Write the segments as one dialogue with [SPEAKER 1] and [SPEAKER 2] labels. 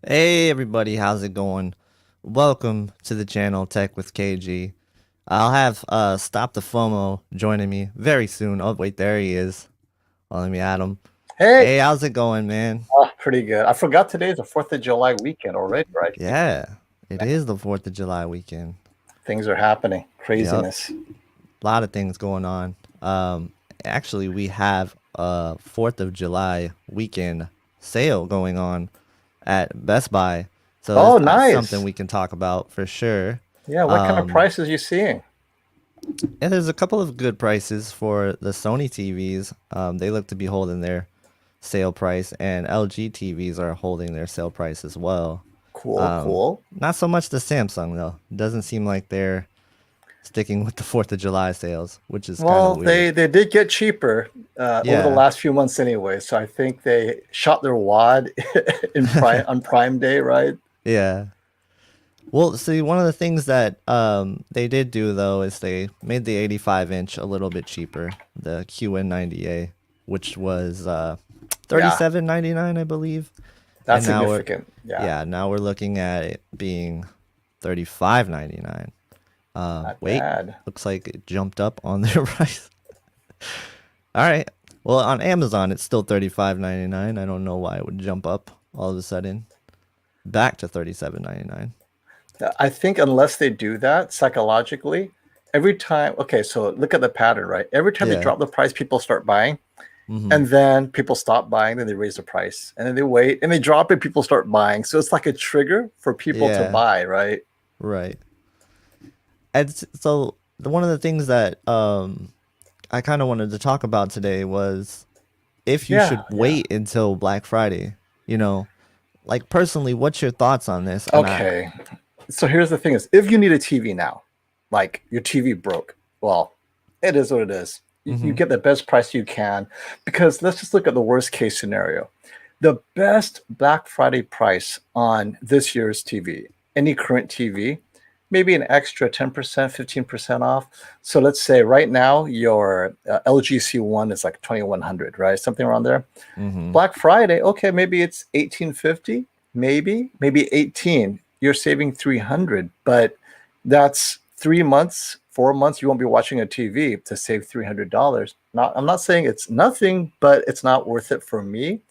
[SPEAKER 1] Hey everybody, how's it going? Welcome to the channel Tech with KG. I'll have Stop the FOMO joining me very soon. Oh wait, there he is. Oh, let me add him.
[SPEAKER 2] Hey,
[SPEAKER 1] Hey, how's it going, man?
[SPEAKER 2] pretty good. I forgot today is the 4th of July weekend already, right?
[SPEAKER 1] Yeah, it is the 4th of July weekend.
[SPEAKER 2] Things are happening.
[SPEAKER 1] Yep,
[SPEAKER 2] Craziness.
[SPEAKER 1] a lot of things going on. Actually, we have a 4th of July weekend sale going on at Best Buy. So
[SPEAKER 2] Oh,
[SPEAKER 1] that's something
[SPEAKER 2] nice.
[SPEAKER 1] we can talk about for sure.
[SPEAKER 2] Yeah, what kind of
[SPEAKER 1] Um,
[SPEAKER 2] prices you seeing?
[SPEAKER 1] And there's a couple of good prices for the Sony TVs. They look to be holding their sale price, and LG TVs are holding their sale price as well.
[SPEAKER 2] Cool, cool.
[SPEAKER 1] Not so much the Samsung though. Doesn't seem like they're sticking with the 4th of July sales, which is kind of
[SPEAKER 2] Well,
[SPEAKER 1] weird.
[SPEAKER 2] they did get cheaper over the
[SPEAKER 1] Yeah,
[SPEAKER 2] last few months anyway, so I think they shot their wad in Prime on Prime Day, right?
[SPEAKER 1] yeah. Well, see, one of the things that they did do though is they made the 85 inch a little bit cheaper, the QN90A, which was
[SPEAKER 2] Yeah,
[SPEAKER 1] 37.99, I believe.
[SPEAKER 2] that's
[SPEAKER 1] And now we're
[SPEAKER 2] significant. Yeah,
[SPEAKER 1] Yeah, now we're looking at it being 35.99.
[SPEAKER 2] not
[SPEAKER 1] Wait,
[SPEAKER 2] bad.
[SPEAKER 1] looks like it jumped up on their price. All right. Well, on Amazon it's still 35.99. I don't know why it would jump up all of a sudden back to 37.99.
[SPEAKER 2] I think unless they do that psychologically, every time, okay, so look at the pattern, right? Every time they
[SPEAKER 1] Yeah.
[SPEAKER 2] drop the price, people start buying.
[SPEAKER 1] Mm-hmm.
[SPEAKER 2] And then people stop buying, then they raise the price, and then they wait and they drop it, people start buying. So it's like a trigger for people to
[SPEAKER 1] Yeah.
[SPEAKER 2] buy, right?
[SPEAKER 1] Right. And so one of the things that I kind of wanted to talk about today was if you
[SPEAKER 2] Yeah,
[SPEAKER 1] should
[SPEAKER 2] yeah.
[SPEAKER 1] wait until Black Friday, you know, like personally, what's your thoughts on this? And I,
[SPEAKER 2] Okay. So here's the thing is if you need a TV now, like your TV broke, well, it is what it is. You
[SPEAKER 1] mm-hmm,
[SPEAKER 2] get the best price you can because let's just look at the worst case scenario. The best Black Friday price on this year's TV, any current TV, maybe an extra 10%, 15% off. So let's say right now your LG C1 is like 2100, right? Something around there.
[SPEAKER 1] mm-hmm,
[SPEAKER 2] Black Friday, okay, maybe it's 1850, maybe 18. You're saving 300, but that's 3 months, 4 months. You won't be watching a TV to save $300. Not, I'm not saying it's nothing, but it's not worth it for me.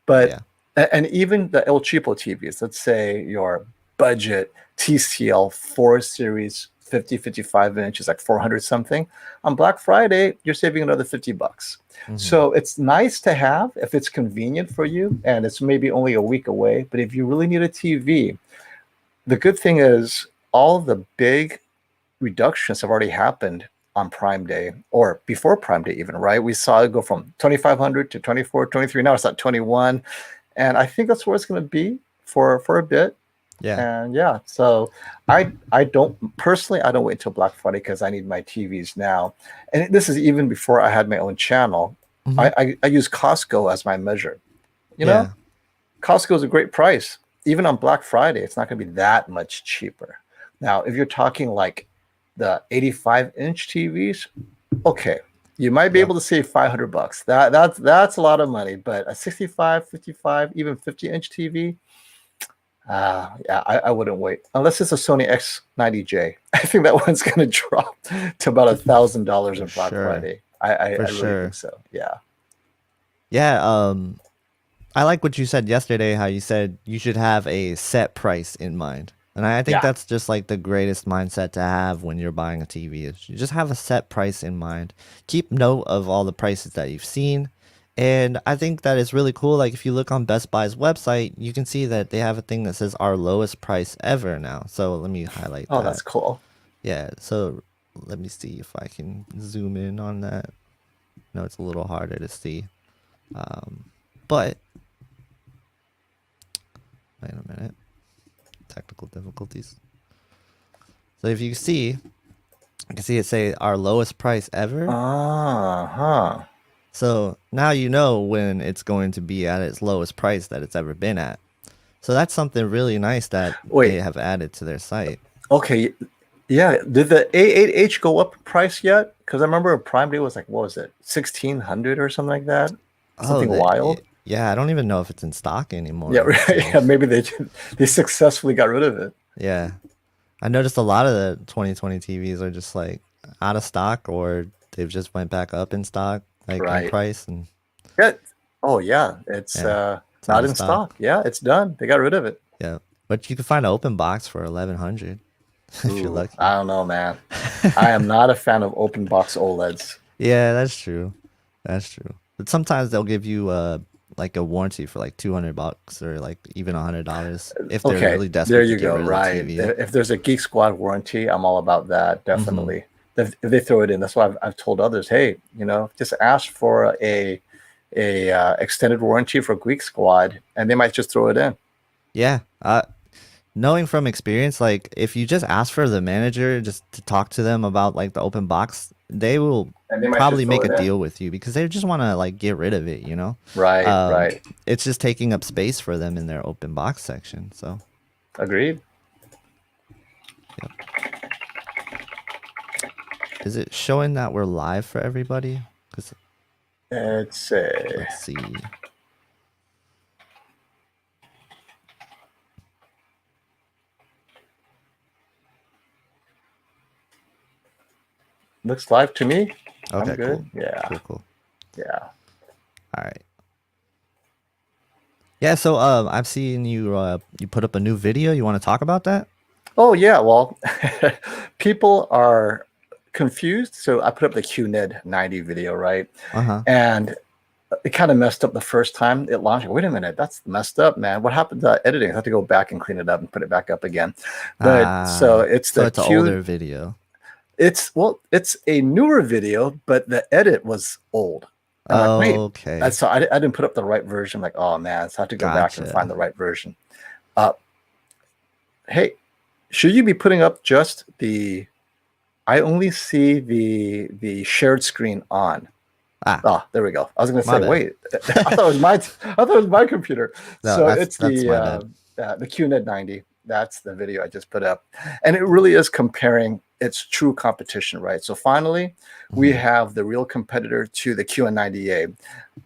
[SPEAKER 2] But
[SPEAKER 1] yeah,
[SPEAKER 2] and even the El Cheapo TVs, let's say your budget TCL 4 series 50, 55 inch is like 400 something. On Black Friday, you're saving another $50.
[SPEAKER 1] mm-hmm,
[SPEAKER 2] So it's nice to have if it's convenient for you and it's maybe only a week away. But if you really need a TV, the good thing is all the big reductions have already happened on Prime Day or before Prime Day, even, right? We saw it go from 2,500 to 24, 23. Now it's at 21. And I think that's where it's going to be for a bit.
[SPEAKER 1] yeah,
[SPEAKER 2] And yeah, so I don't personally I don't wait until Black Friday because I need my TVs now. And this is even before I had my own channel.
[SPEAKER 1] mm-hmm,
[SPEAKER 2] I use Costco as my measure. You know,
[SPEAKER 1] yeah,
[SPEAKER 2] Costco is a great price. Even on Black Friday, it's not going to be that much cheaper. Now, if you're talking like the 85-inch TVs, okay, you might be
[SPEAKER 1] yep,
[SPEAKER 2] able to save $500. That's a lot of money, but a 65, 55, even 50-inch TV, yeah, I wouldn't wait unless it's a Sony X90J. I think that one's going to drop to about $1,000
[SPEAKER 1] for
[SPEAKER 2] in Black
[SPEAKER 1] sure,
[SPEAKER 2] Friday. I
[SPEAKER 1] for
[SPEAKER 2] really think
[SPEAKER 1] sure.
[SPEAKER 2] so. Yeah,
[SPEAKER 1] Yeah, I like what you said yesterday, how you said you should have a set price in mind. And I think
[SPEAKER 2] yeah.
[SPEAKER 1] that's just like the greatest mindset to have when you're buying a TV is you just have a set price in mind. Keep note of all the prices that you've seen. And I think that is really cool. Like if you look on Best Buy's website, you can see that they have a thing that says our lowest price ever now. So let me highlight
[SPEAKER 2] Oh,
[SPEAKER 1] that.
[SPEAKER 2] that's cool.
[SPEAKER 1] Yeah, so let me see if I can zoom in on that. No, it's a little harder to see. But wait a minute. Technical difficulties. So if you see, you can see it say our lowest price ever.
[SPEAKER 2] Uh-huh.
[SPEAKER 1] So now you know when it's going to be at its lowest price that it's ever been at. So that's something really nice that they
[SPEAKER 2] Wait.
[SPEAKER 1] have added to their site.
[SPEAKER 2] Okay. Yeah. Did the A8H go up in price yet? Because I remember Prime Day was like, what was it, 1,600 or something like that?
[SPEAKER 1] Oh,
[SPEAKER 2] Something wild.
[SPEAKER 1] Yeah, I don't even know if it's in stock anymore.
[SPEAKER 2] Yeah, right.
[SPEAKER 1] So
[SPEAKER 2] Yeah, maybe they successfully got rid of it.
[SPEAKER 1] yeah, I noticed a lot of the 2020 TVs are just like out of stock or they've just went back up in stock, like in
[SPEAKER 2] Right.
[SPEAKER 1] price, and
[SPEAKER 2] Yeah. Oh yeah, it's
[SPEAKER 1] yeah, it's out
[SPEAKER 2] not
[SPEAKER 1] of
[SPEAKER 2] in
[SPEAKER 1] stock.
[SPEAKER 2] stock. Yeah, it's done. They got rid of it.
[SPEAKER 1] Yeah, but you can find an open box for 1100 if you're
[SPEAKER 2] Ooh,
[SPEAKER 1] lucky.
[SPEAKER 2] I don't know, man. I am not a fan of open box OLEDs.
[SPEAKER 1] Yeah, that's true. That's true. But sometimes they'll give you like a warranty for like 200 bucks or like even $100 if they're
[SPEAKER 2] Okay,
[SPEAKER 1] really
[SPEAKER 2] there
[SPEAKER 1] desperate to
[SPEAKER 2] you
[SPEAKER 1] get
[SPEAKER 2] go.
[SPEAKER 1] rid of the
[SPEAKER 2] Right.
[SPEAKER 1] TV.
[SPEAKER 2] If there's a Geek Squad warranty, I'm all about that.
[SPEAKER 1] Hmm.
[SPEAKER 2] Definitely. If they throw it in, that's why I've told others, hey, just ask for a extended warranty for Geek Squad, and they might just throw it in,
[SPEAKER 1] Yeah. Knowing from experience, like if you just ask for the manager just to talk to them about like the open box, they will
[SPEAKER 2] and they might just
[SPEAKER 1] probably
[SPEAKER 2] throw
[SPEAKER 1] make a
[SPEAKER 2] it in.
[SPEAKER 1] deal with you because they just want to like get rid of it, you know?
[SPEAKER 2] Right.
[SPEAKER 1] Um,
[SPEAKER 2] Right.
[SPEAKER 1] it's just taking up space for them in their open box section. So,
[SPEAKER 2] Agreed.
[SPEAKER 1] yep. Is it showing that we're live for everybody? Because
[SPEAKER 2] It's a
[SPEAKER 1] let's see.
[SPEAKER 2] looks live to me. I'm
[SPEAKER 1] Okay,
[SPEAKER 2] good.
[SPEAKER 1] cool.
[SPEAKER 2] Yeah.
[SPEAKER 1] Cool, cool.
[SPEAKER 2] Yeah.
[SPEAKER 1] All right. Yeah, so I've seen you put up a new video. You want to talk about that?
[SPEAKER 2] Oh yeah. Well, people are confused. So I put up the QNED 90 video, right?
[SPEAKER 1] Uh-huh.
[SPEAKER 2] And it kind of messed up the first time it launched. Wait a minute, that's messed up, man. What happened to editing? I have to go back and clean it up and put it back up again. But so
[SPEAKER 1] Ah,
[SPEAKER 2] it's
[SPEAKER 1] so
[SPEAKER 2] the
[SPEAKER 1] it's an
[SPEAKER 2] Q.
[SPEAKER 1] older video.
[SPEAKER 2] It's a newer video, but the edit was old. I'm like, wait.
[SPEAKER 1] Okay.
[SPEAKER 2] So I didn't put up the right version. I'm like, oh man, so I have to go back and find
[SPEAKER 1] Gotcha.
[SPEAKER 2] the right version. Uh, hey, should you be putting up just the? I only see the shared screen on.
[SPEAKER 1] Ah,
[SPEAKER 2] Oh, there we go. I was going to
[SPEAKER 1] my
[SPEAKER 2] say,
[SPEAKER 1] bad.
[SPEAKER 2] wait, I thought it was my computer.
[SPEAKER 1] No,
[SPEAKER 2] So it's
[SPEAKER 1] that's my bad.
[SPEAKER 2] the QNED 90. That's the video I just put up, and it really is comparing its true competition, right? So finally, we
[SPEAKER 1] Hmm.
[SPEAKER 2] have the real competitor to the QN90A.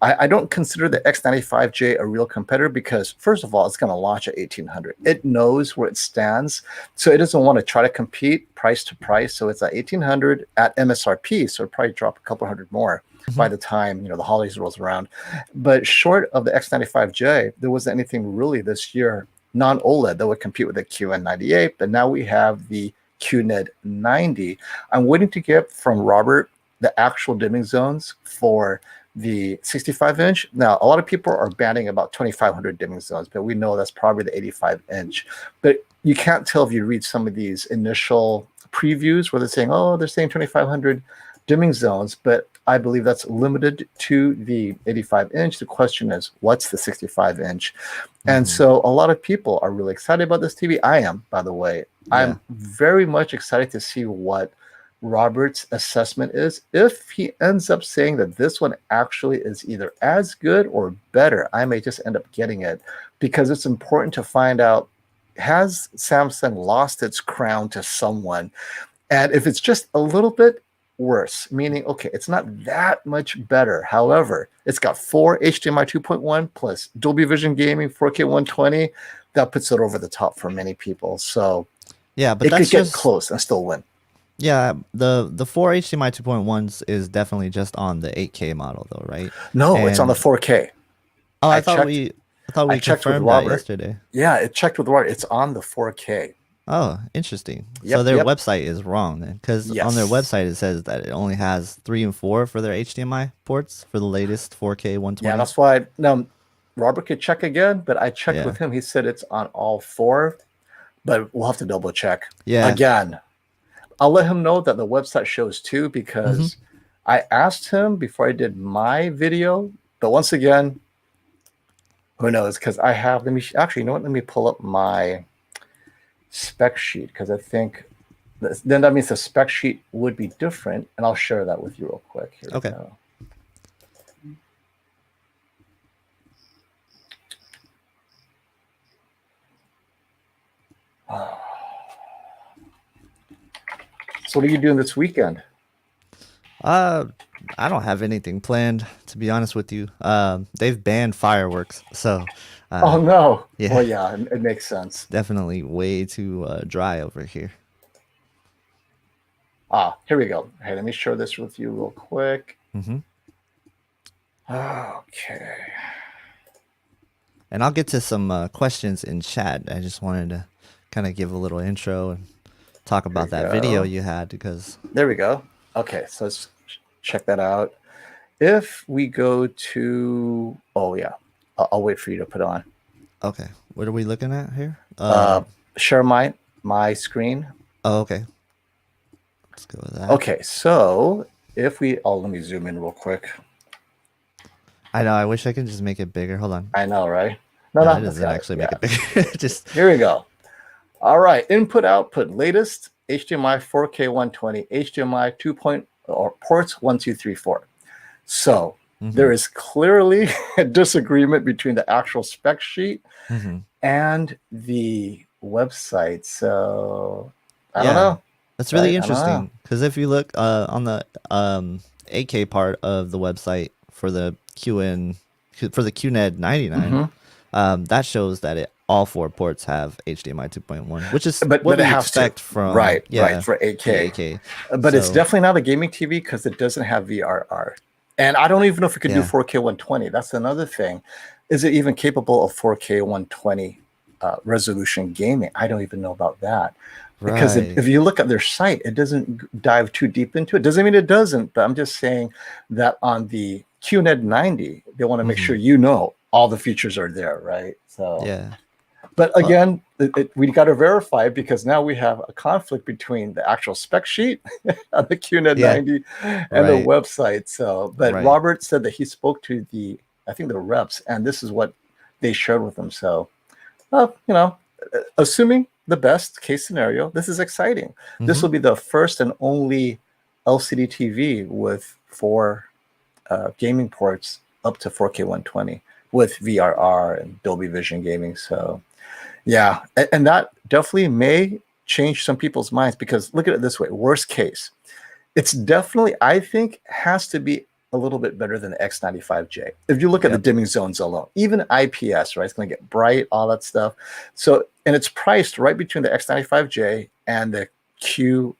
[SPEAKER 2] I don't consider the X95J a real competitor because, first of all, it's going to launch at 1800. It knows where it stands, so it doesn't want to try to compete price to price. So it's at 1800 at MSRP, so it'll probably drop a couple hundred more
[SPEAKER 1] Hmm.
[SPEAKER 2] by the time the holidays rolls around. But short of the X95J, there wasn't anything really this year non-OLED that would compete with the QN98. But now we have the QNED 90. I'm waiting to get from Robert the actual dimming zones for the 65 inch. Now, a lot of people are banning about 2,500 dimming zones, but we know that's probably the 85 inch. But you can't tell if you read some of these initial previews where they're saying, oh, they're saying 2,500 dimming zones, but I believe that's limited to the 85 inch. The question is, what's the 65 inch? And
[SPEAKER 1] Hmm.
[SPEAKER 2] so a lot of people are really excited about this TV. I am, by the way.
[SPEAKER 1] Yeah.
[SPEAKER 2] I'm very much excited to see what Robert's assessment is. If he ends up saying that this one actually is either as good or better, I may just end up getting it because it's important to find out, has Samsung lost its crown to someone? And if it's just a little bit worse, meaning, okay, it's not that much better. However, it's got 4 HDMI 2.1 plus Dolby Vision gaming, 4K 120. That puts it over the top for many people. So
[SPEAKER 1] Yeah, but
[SPEAKER 2] it could
[SPEAKER 1] that's
[SPEAKER 2] get
[SPEAKER 1] just
[SPEAKER 2] close and still win.
[SPEAKER 1] yeah, the four HDMI 2.1s is definitely just on the 8K model though, right?
[SPEAKER 2] No, it's on the
[SPEAKER 1] And
[SPEAKER 2] 4K.
[SPEAKER 1] oh,
[SPEAKER 2] I checked.
[SPEAKER 1] I thought
[SPEAKER 2] I
[SPEAKER 1] we
[SPEAKER 2] checked with
[SPEAKER 1] confirmed that
[SPEAKER 2] Robert.
[SPEAKER 1] yesterday.
[SPEAKER 2] Yeah, it checked with Robert. It's on the 4K.
[SPEAKER 1] Oh, interesting. So
[SPEAKER 2] Yep,
[SPEAKER 1] their
[SPEAKER 2] yep.
[SPEAKER 1] website is wrong then, because on their
[SPEAKER 2] Yes.
[SPEAKER 1] website it says that it only has 3 and 4 for their HDMI ports for the latest 4K
[SPEAKER 2] Yeah,
[SPEAKER 1] 120.
[SPEAKER 2] that's why. Now, Robert could check again, but I checked
[SPEAKER 1] Yeah.
[SPEAKER 2] with him. He said it's on all four, but we'll have to double check
[SPEAKER 1] Yeah.
[SPEAKER 2] again. I'll let him know that the website shows too
[SPEAKER 1] Hmm.
[SPEAKER 2] because I asked him before I did my video. But once again, who knows? Because I have, let me actually, you know what? Let me pull up my spec sheet because I think then that means the spec sheet would be different. And I'll share that with you real quick. Here we
[SPEAKER 1] Okay.
[SPEAKER 2] go. So, what are you doing this weekend?
[SPEAKER 1] Uh, I don't have anything planned, to to be honest with you. They've banned fireworks, so
[SPEAKER 2] Oh
[SPEAKER 1] uh,
[SPEAKER 2] no.
[SPEAKER 1] yeah,
[SPEAKER 2] Well, yeah, it makes sense.
[SPEAKER 1] definitely way too dry over here.
[SPEAKER 2] Ah, here we go. Hey, let me share this with you real quick.
[SPEAKER 1] Hmm.
[SPEAKER 2] Okay.
[SPEAKER 1] And I'll get to some questions in chat. I just wanted to kind of give a little intro and talk
[SPEAKER 2] Here we
[SPEAKER 1] about that video
[SPEAKER 2] go.
[SPEAKER 1] you had because
[SPEAKER 2] There we go. Okay, so let's check that out. If we go to, oh yeah, I'll wait for you to put on.
[SPEAKER 1] okay, what are we looking at here?
[SPEAKER 2] Uh, Share my screen.
[SPEAKER 1] Oh, okay, let's go with that.
[SPEAKER 2] Okay, so if we, oh, let me zoom in real quick.
[SPEAKER 1] I know. I wish I could just make it bigger. Hold on.
[SPEAKER 2] I know, right? No,
[SPEAKER 1] No,
[SPEAKER 2] no,
[SPEAKER 1] it
[SPEAKER 2] that's
[SPEAKER 1] doesn't
[SPEAKER 2] got it.
[SPEAKER 1] actually make
[SPEAKER 2] Yeah.
[SPEAKER 1] it bigger. Just
[SPEAKER 2] Here we go. All right, input output latest HDMI 4K 120 HDMI 2. Or ports 1, 2, 3, 4. So
[SPEAKER 1] hmm
[SPEAKER 2] there is clearly a disagreement between the actual spec sheet
[SPEAKER 1] hmm
[SPEAKER 2] and the website. So I don't
[SPEAKER 1] Yeah,
[SPEAKER 2] know,
[SPEAKER 1] that's
[SPEAKER 2] right?
[SPEAKER 1] really
[SPEAKER 2] I don't know.
[SPEAKER 1] interesting because if you look on the 8K part of the website for the for the QNED 99,
[SPEAKER 2] Hmm.
[SPEAKER 1] that shows that all four ports have HDMI 2.1, which is what
[SPEAKER 2] But it
[SPEAKER 1] we
[SPEAKER 2] has to,
[SPEAKER 1] expect from,
[SPEAKER 2] right
[SPEAKER 1] yeah,
[SPEAKER 2] for
[SPEAKER 1] the
[SPEAKER 2] 8K.
[SPEAKER 1] 8K.
[SPEAKER 2] But it's
[SPEAKER 1] So
[SPEAKER 2] definitely not a gaming TV because it doesn't have VRR. And I don't even know if it can do
[SPEAKER 1] yeah,
[SPEAKER 2] 4K 120. That's another thing. Is it even capable of 4K 120 resolution gaming? I don't even know about that. Because
[SPEAKER 1] right.
[SPEAKER 2] if you look at their site, it doesn't dive too deep into it. Doesn't mean it doesn't, but I'm just saying that on the QNED 90, they want to make
[SPEAKER 1] hmm
[SPEAKER 2] sure you know all the features are there, right? So
[SPEAKER 1] Yeah.
[SPEAKER 2] but
[SPEAKER 1] Well,
[SPEAKER 2] again, we got to verify because now we have a conflict between the actual spec sheet on the QNED
[SPEAKER 1] yeah,
[SPEAKER 2] 90 and the
[SPEAKER 1] right,
[SPEAKER 2] website. So, but
[SPEAKER 1] right.
[SPEAKER 2] Robert said that he spoke to I think the reps, and this is what they shared with him. So, you know, assuming the best case scenario, this is exciting. This
[SPEAKER 1] hmm
[SPEAKER 2] will be the first and only LCD TV with four gaming ports up to 4K 120 with VRR and Dolby Vision gaming. So, yeah, and that definitely may change some people's minds because look at it this way: worst case, it's definitely I think has to be a little bit better than the X95J. If you look at the
[SPEAKER 1] Yep.
[SPEAKER 2] dimming zones alone, even IPS, right? It's going to get bright, all that stuff. So, and it's priced right between the X95J and the QN90A.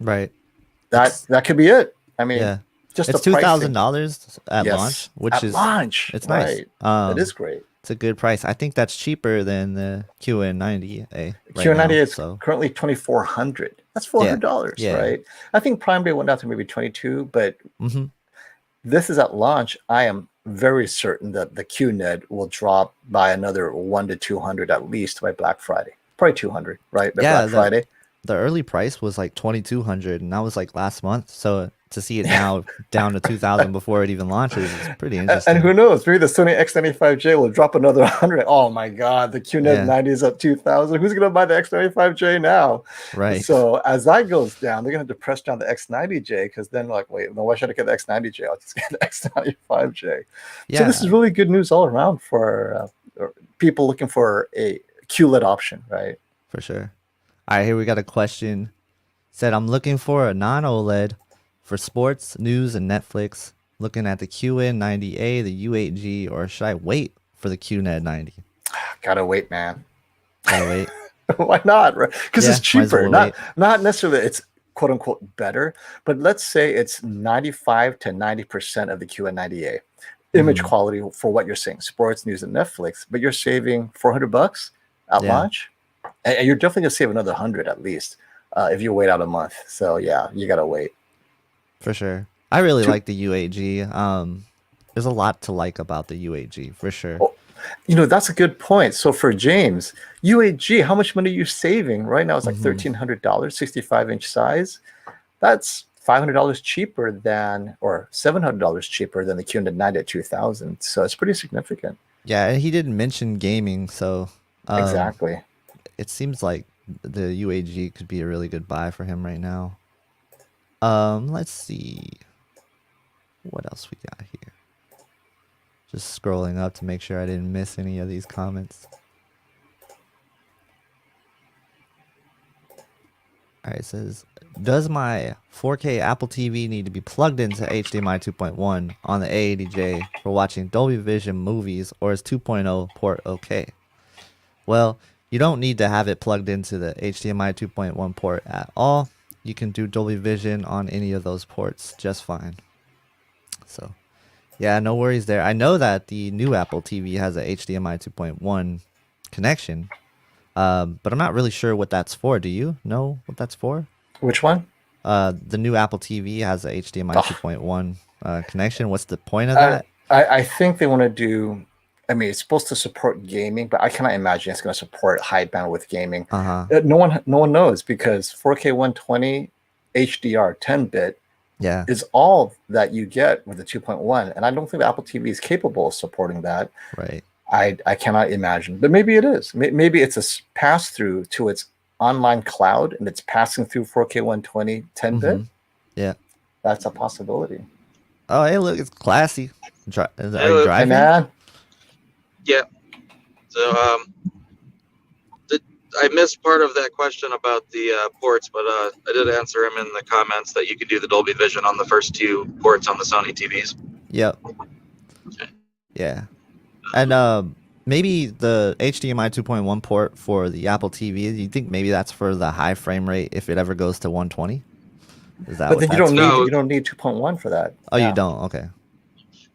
[SPEAKER 1] Right.
[SPEAKER 2] That
[SPEAKER 1] It's
[SPEAKER 2] that could be it. I mean,
[SPEAKER 1] yeah.
[SPEAKER 2] just the
[SPEAKER 1] It's two thousand
[SPEAKER 2] pricing.
[SPEAKER 1] dollars at launch,
[SPEAKER 2] Yes,
[SPEAKER 1] which
[SPEAKER 2] at
[SPEAKER 1] is
[SPEAKER 2] launch,
[SPEAKER 1] it's nice.
[SPEAKER 2] right? It is great.
[SPEAKER 1] It's a good price. I think that's cheaper than the QN90A right
[SPEAKER 2] Q90
[SPEAKER 1] now.
[SPEAKER 2] is
[SPEAKER 1] So
[SPEAKER 2] currently 2,400. That's
[SPEAKER 1] yeah,
[SPEAKER 2] $400,
[SPEAKER 1] yeah.
[SPEAKER 2] right? I think Prime Day went out to maybe 22, but
[SPEAKER 1] hmm
[SPEAKER 2] this is at launch. I am very certain that the QNED will drop by another 1 to 200 at least by Black Friday. Probably 200, right? By
[SPEAKER 1] Yeah,
[SPEAKER 2] Black Friday.
[SPEAKER 1] the early price was like 2,200, and that was like last month. So to see it now down to 2,000 before it even launches is pretty
[SPEAKER 2] And who
[SPEAKER 1] interesting.
[SPEAKER 2] knows? Maybe the Sony X95J will drop another 100. Oh my God, the QNED
[SPEAKER 1] Yeah,
[SPEAKER 2] 90 is at 2,000. Who's going to buy the X95J now?
[SPEAKER 1] right.
[SPEAKER 2] So as that goes down, they're going to press down the X90J because then, like, wait, no, why should I get the X90J? I'll just get the X95J. So this is
[SPEAKER 1] Yeah,
[SPEAKER 2] really good news all around for people looking for a QLED option, right?
[SPEAKER 1] for sure. All right, here we got a question. Said I'm looking for a non-OLED for sports, news, and Netflix. Looking at the QN90A, the U8G, or should I wait for the QNED 90?
[SPEAKER 2] Gotta wait, man.
[SPEAKER 1] Gotta wait.
[SPEAKER 2] Why not? Right? Because it's
[SPEAKER 1] Yeah, might as
[SPEAKER 2] cheaper.
[SPEAKER 1] well wait.
[SPEAKER 2] Not necessarily it's quote unquote better, but let's say it's 95 to 90% of the QN90A image
[SPEAKER 1] hmm
[SPEAKER 2] quality for what you're saying, sports, news, and Netflix, but you're saving $400 at
[SPEAKER 1] Yeah,
[SPEAKER 2] launch, and you're definitely gonna save another 100 at least if you wait out a month. So yeah, you gotta wait.
[SPEAKER 1] for sure. I really
[SPEAKER 2] Two,
[SPEAKER 1] like the U8G. There's a lot to like about the U8G for sure.
[SPEAKER 2] oh, that's a good point. So for James, UAG, how much money are you saving? Right now it's like
[SPEAKER 1] hmm
[SPEAKER 2] $1,300, 65-inch size. That's $500 cheaper than, or $700 cheaper than the Q90 at 2,000. So it's pretty significant.
[SPEAKER 1] Yeah, and he didn't mention gaming, so um,
[SPEAKER 2] Exactly.
[SPEAKER 1] it seems like the UAG could be a really good buy for him right now. Let's see what else we got here. Just scrolling up to make sure I didn't miss any of these comments. All right, it says, does my 4K Apple TV need to be plugged into HDMI 2.1 on the A80J for watching Dolby Vision movies, or is 2.0 port okay? Well, you don't need to have it plugged into the HDMI 2.1 port at all. You can do Dolby Vision on any of those ports just fine. So, yeah, no worries there. I know that the new Apple TV has a HDMI 2.1 connection, but I'm not really sure what that's for. Do you know what that's for?
[SPEAKER 2] Which one?
[SPEAKER 1] The new Apple TV has a HDMI
[SPEAKER 2] Oh,
[SPEAKER 1] 2.1 connection. What's the point of
[SPEAKER 2] I,
[SPEAKER 1] that?
[SPEAKER 2] I think they want to do. I mean, it's supposed to support gaming, but I cannot imagine it's going to support high bandwidth gaming.
[SPEAKER 1] Uh huh.
[SPEAKER 2] No one knows because 4K 120 HDR 10-bit
[SPEAKER 1] Yeah.
[SPEAKER 2] is all that you get with the 2.1, and I don't think the Apple TV is capable of supporting that.
[SPEAKER 1] Right.
[SPEAKER 2] I cannot imagine, but maybe it is. Maybe it's a pass through to its online cloud, and it's passing through 4K 120 10-bit.
[SPEAKER 1] Mm-hmm. Yeah.
[SPEAKER 2] That's a possibility.
[SPEAKER 1] Oh, hey, look, it's classy. Are you
[SPEAKER 3] Hello.
[SPEAKER 2] Hey
[SPEAKER 1] driving?
[SPEAKER 2] man,
[SPEAKER 3] Yeah. So I missed part of that question about the ports, but I did answer him in the comments that you could do the Dolby Vision on the first two ports on the Sony TVs.
[SPEAKER 1] Yep. Yeah. And maybe the HDMI 2.1 port for the Apple TV, you think maybe that's for the high frame rate if it ever goes to 120? Is that
[SPEAKER 2] but
[SPEAKER 1] what
[SPEAKER 2] then
[SPEAKER 1] that's for?
[SPEAKER 3] No.
[SPEAKER 2] you don't need 2.1 for that.
[SPEAKER 1] Oh, you
[SPEAKER 2] Yeah.
[SPEAKER 1] don't? Okay.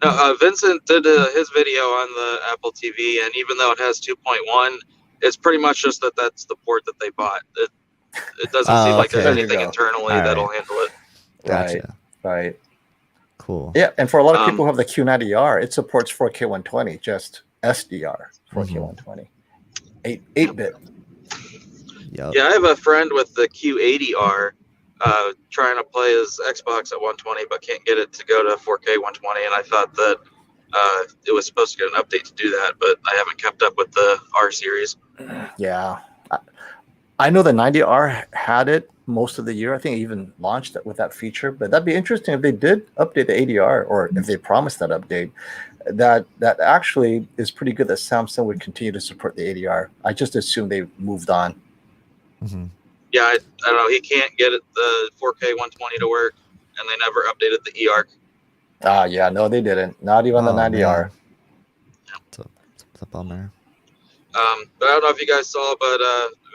[SPEAKER 3] No, Vincent did his video on the Apple TV, and even though it has 2.1, it's pretty much just that's the port that they bought. It doesn't seem
[SPEAKER 1] Oh,
[SPEAKER 3] like there's
[SPEAKER 2] There
[SPEAKER 1] okay.
[SPEAKER 2] you
[SPEAKER 3] anything
[SPEAKER 2] go.
[SPEAKER 3] internally
[SPEAKER 1] All
[SPEAKER 3] that'll
[SPEAKER 1] right.
[SPEAKER 3] handle it.
[SPEAKER 1] Gotcha.
[SPEAKER 2] Right.
[SPEAKER 1] Cool.
[SPEAKER 2] Yeah, and for a lot of
[SPEAKER 3] Um,
[SPEAKER 2] people who have the Q90R, it supports 4K 120, just SDR 4K
[SPEAKER 1] Mhm.
[SPEAKER 2] 120, 8-bit.
[SPEAKER 1] Yep.
[SPEAKER 3] Yeah, I have a friend with the Q80R trying to play his Xbox at 120, but can't get it to go to 4K 120. And I thought that it was supposed to get an update to do that, but I haven't kept up with the R series.
[SPEAKER 2] Yeah. I know the 90R had it most of the year. I think it even launched it with that feature, but that'd be interesting if they did update the ADR, or if they promised that update. That actually is pretty good that Samsung would continue to support the ADR. I just assumed they moved on.
[SPEAKER 1] Hmm.
[SPEAKER 3] Yeah, I don't know. He can't get it, the 4K 120 to work, and they never updated the eARC.
[SPEAKER 2] Yeah, no, they didn't. Not even the
[SPEAKER 1] Oh,
[SPEAKER 2] 90R.
[SPEAKER 1] man. It's a bummer.
[SPEAKER 3] But I don't know if you guys saw, but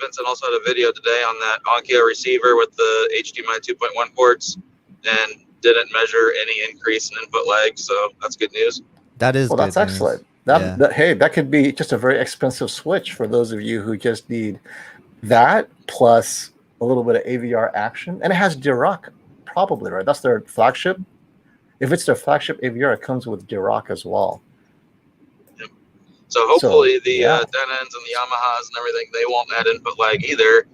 [SPEAKER 3] Vincent also had a video today on that Onkyo receiver with the HDMI 2.1 ports, and didn't measure any increase in input lag. So that's good news.
[SPEAKER 1] That is
[SPEAKER 2] Well,
[SPEAKER 1] good
[SPEAKER 2] that's
[SPEAKER 1] news.
[SPEAKER 2] excellent.
[SPEAKER 1] Yeah.
[SPEAKER 2] Hey, that could be just a very expensive switch for those of you who just need that plus a little bit of AVR action. And it has Dirac, probably, right? That's their flagship. If it's their flagship AVR, it comes with Dirac as well.
[SPEAKER 3] So hopefully the
[SPEAKER 2] yeah.
[SPEAKER 3] Denons and the Yamahas and everything, they won't add input lag either.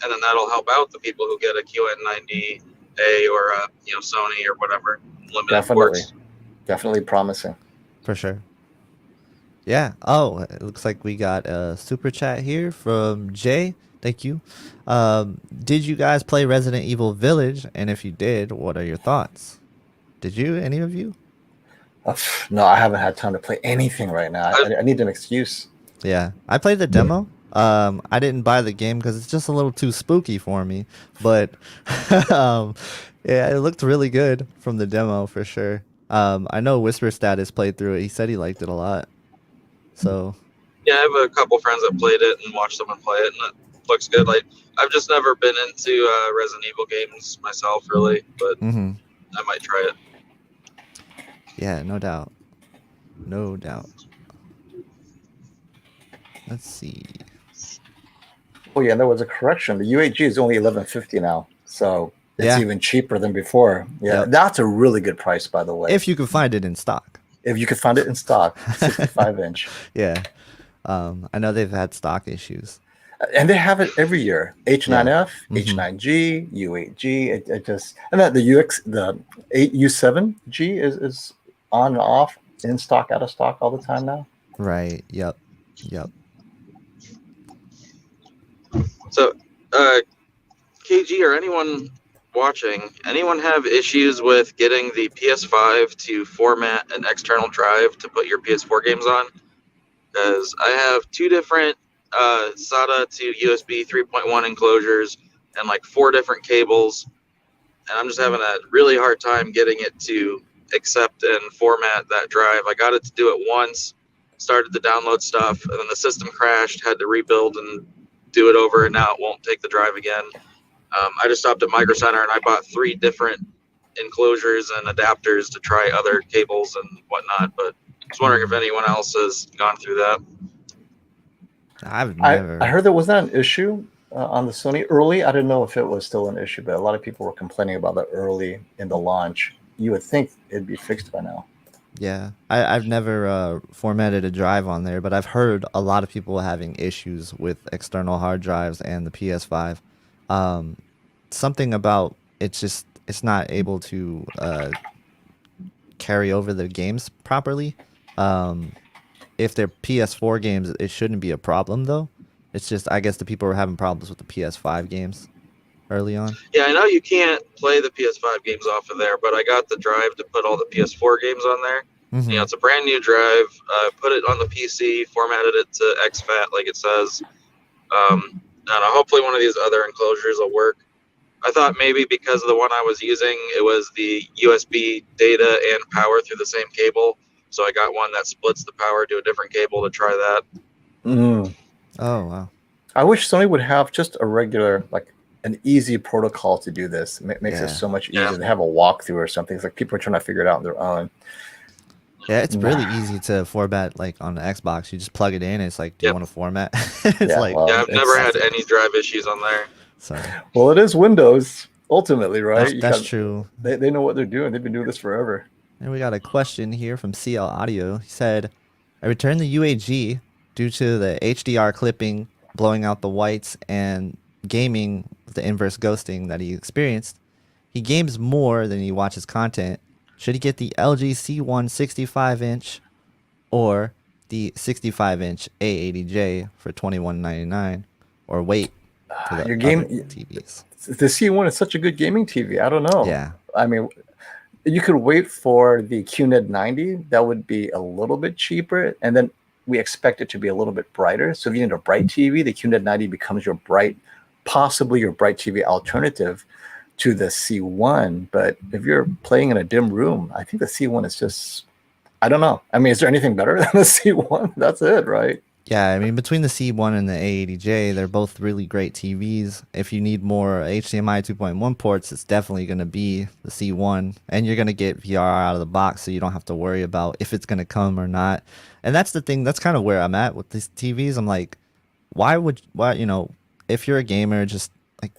[SPEAKER 3] And then that'll help out the people who get a QN90A or a Sony or whatever limited
[SPEAKER 2] Definitely.
[SPEAKER 3] ports.
[SPEAKER 2] Definitely promising.
[SPEAKER 1] For sure. Yeah. Oh, it looks like we got a super chat here from Jay. Thank you. Did you guys play Resident Evil Village? And if you did, what are your thoughts? Did you? Any of you?
[SPEAKER 2] No, I haven't had time to play anything right now. I need an excuse.
[SPEAKER 1] Yeah, I played the demo. I didn't buy the game because it's just a little too spooky for me. But yeah, it looked really good from the demo for sure. I know Whisper Status played through it. He said he liked it a lot. So
[SPEAKER 3] Yeah, I have a couple friends that played it and watched someone play it, and it looks good. Like, I've just never been into Resident Evil games myself, really, but I might try it.
[SPEAKER 1] yeah, no doubt. No doubt. Let's see.
[SPEAKER 2] Oh yeah, and there was a correction. The UHG is only $11.50 now, so it's even cheaper than before. Yeah, that's a really good price, by the way.
[SPEAKER 1] If you can find it in stock.
[SPEAKER 2] If you could find it in stock, 65-inch.
[SPEAKER 1] Yeah, I know they've had stock issues.
[SPEAKER 2] And they have it every year. H9F, H9G, U8G. It just, and then the U7G is on and off, in stock, out of stock all the time now.
[SPEAKER 1] Right. Yep.
[SPEAKER 3] So, KG or anyone watching, anyone have issues with getting the PS5 to format an external drive to put your PS4 games on? Because I have two different SATA to USB 3.1 enclosures, and like 4 different cables, and I'm just having a really hard time getting it to accept and format that drive. I got it to do it once, started to download stuff, and then the system crashed, had to rebuild and do it over, and now it won't take the drive again. I just stopped at Micro Center and I bought 3 different enclosures and adapters to try other cables and whatnot, but I was wondering if anyone else has gone through that.
[SPEAKER 1] I've
[SPEAKER 2] I
[SPEAKER 1] never.
[SPEAKER 2] heard there was not an issue on the Sony early. I didn't know if it was still an issue, but a lot of people were complaining about that early in the launch. You would think it'd be fixed by now.
[SPEAKER 1] Yeah, I've never formatted a drive on there, but I've heard a lot of people having issues with external hard drives and the PS5. Um, Something about it's not able to carry over the games properly. Um, if they're PS4 games, it shouldn't be a problem though. It's just I guess the people were having problems with the PS5 games early on.
[SPEAKER 3] Yeah, I know you can't play the PS5 games off of there, but I got the drive to put all the PS4 games on there.
[SPEAKER 1] Mm-hmm.
[SPEAKER 3] It's a brand new drive. Put it on the PC, formatted it to exFAT like it says. And hopefully one of these other enclosures will work. I thought maybe because of the one I was using, it was the USB data and power through the same cable. So I got one that splits the power to a different cable to try that.
[SPEAKER 2] Mm.
[SPEAKER 1] Oh wow.
[SPEAKER 2] I wish Sony would have just a regular, like an easy protocol to do this. It makes
[SPEAKER 1] Yeah.
[SPEAKER 2] it so much
[SPEAKER 3] Yeah.
[SPEAKER 2] easier to have a walkthrough or something. It's like people are trying to figure it out on their own.
[SPEAKER 1] Yeah, it's really easy to format like on the Xbox. You just plug it in. It's like, do you
[SPEAKER 3] Yep.
[SPEAKER 1] want to format? It's
[SPEAKER 2] Yeah,
[SPEAKER 1] like,
[SPEAKER 2] well,
[SPEAKER 3] Yeah, I've
[SPEAKER 2] it's-
[SPEAKER 3] never had any drive issues on there.
[SPEAKER 1] so
[SPEAKER 2] Well, it is Windows ultimately, right?
[SPEAKER 1] that's true.
[SPEAKER 2] They know what they're doing. They've been doing this forever.
[SPEAKER 1] And we got a question here from CL Audio. He said, I returned the UAG due to the HDR clipping, blowing out the whites, and gaming with the inverse ghosting that he experienced. He games more than he watches content. Should he get the LG C1 65-inch or the 65-inch A80J for $21.99, or wait for the
[SPEAKER 2] Your game-
[SPEAKER 1] other TVs?
[SPEAKER 2] The C1 is such a good gaming TV. I don't know.
[SPEAKER 1] Yeah.
[SPEAKER 2] I mean, you could wait for the QNED 90. That would be a little bit cheaper. And then we expect it to be a little bit brighter. So if you need a bright TV, the QNED 90 becomes possibly your bright TV alternative to the C1. But if you're playing in a dim room, I think the C1 is just, I don't know. I mean, is there anything better than the C1? That's it, right?
[SPEAKER 1] Yeah, I mean, between the C1 and the A80J, they're both really great TVs. If you need more HDMI 2.1 ports, it's definitely going to be the C1. And you're going to get VRR out of the box, so you don't have to worry about if it's going to come or not. And that's the thing, that's kind of where I'm at with these TVs. I'm like, why, if you're a gamer, just like,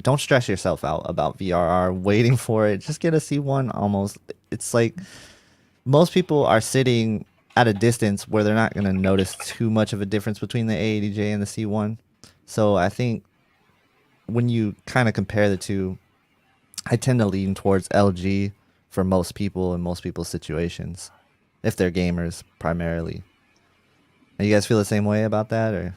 [SPEAKER 1] don't stress yourself out about VRR, waiting for it. Just get a C1 almost. It's like most people are sitting at a distance where they're not going to notice too much of a difference between the A80J and the C1. So I think when you kind of compare the two, I tend to lean towards LG for most people in most people's situations, if they're gamers primarily. And you guys feel the same way about that, or?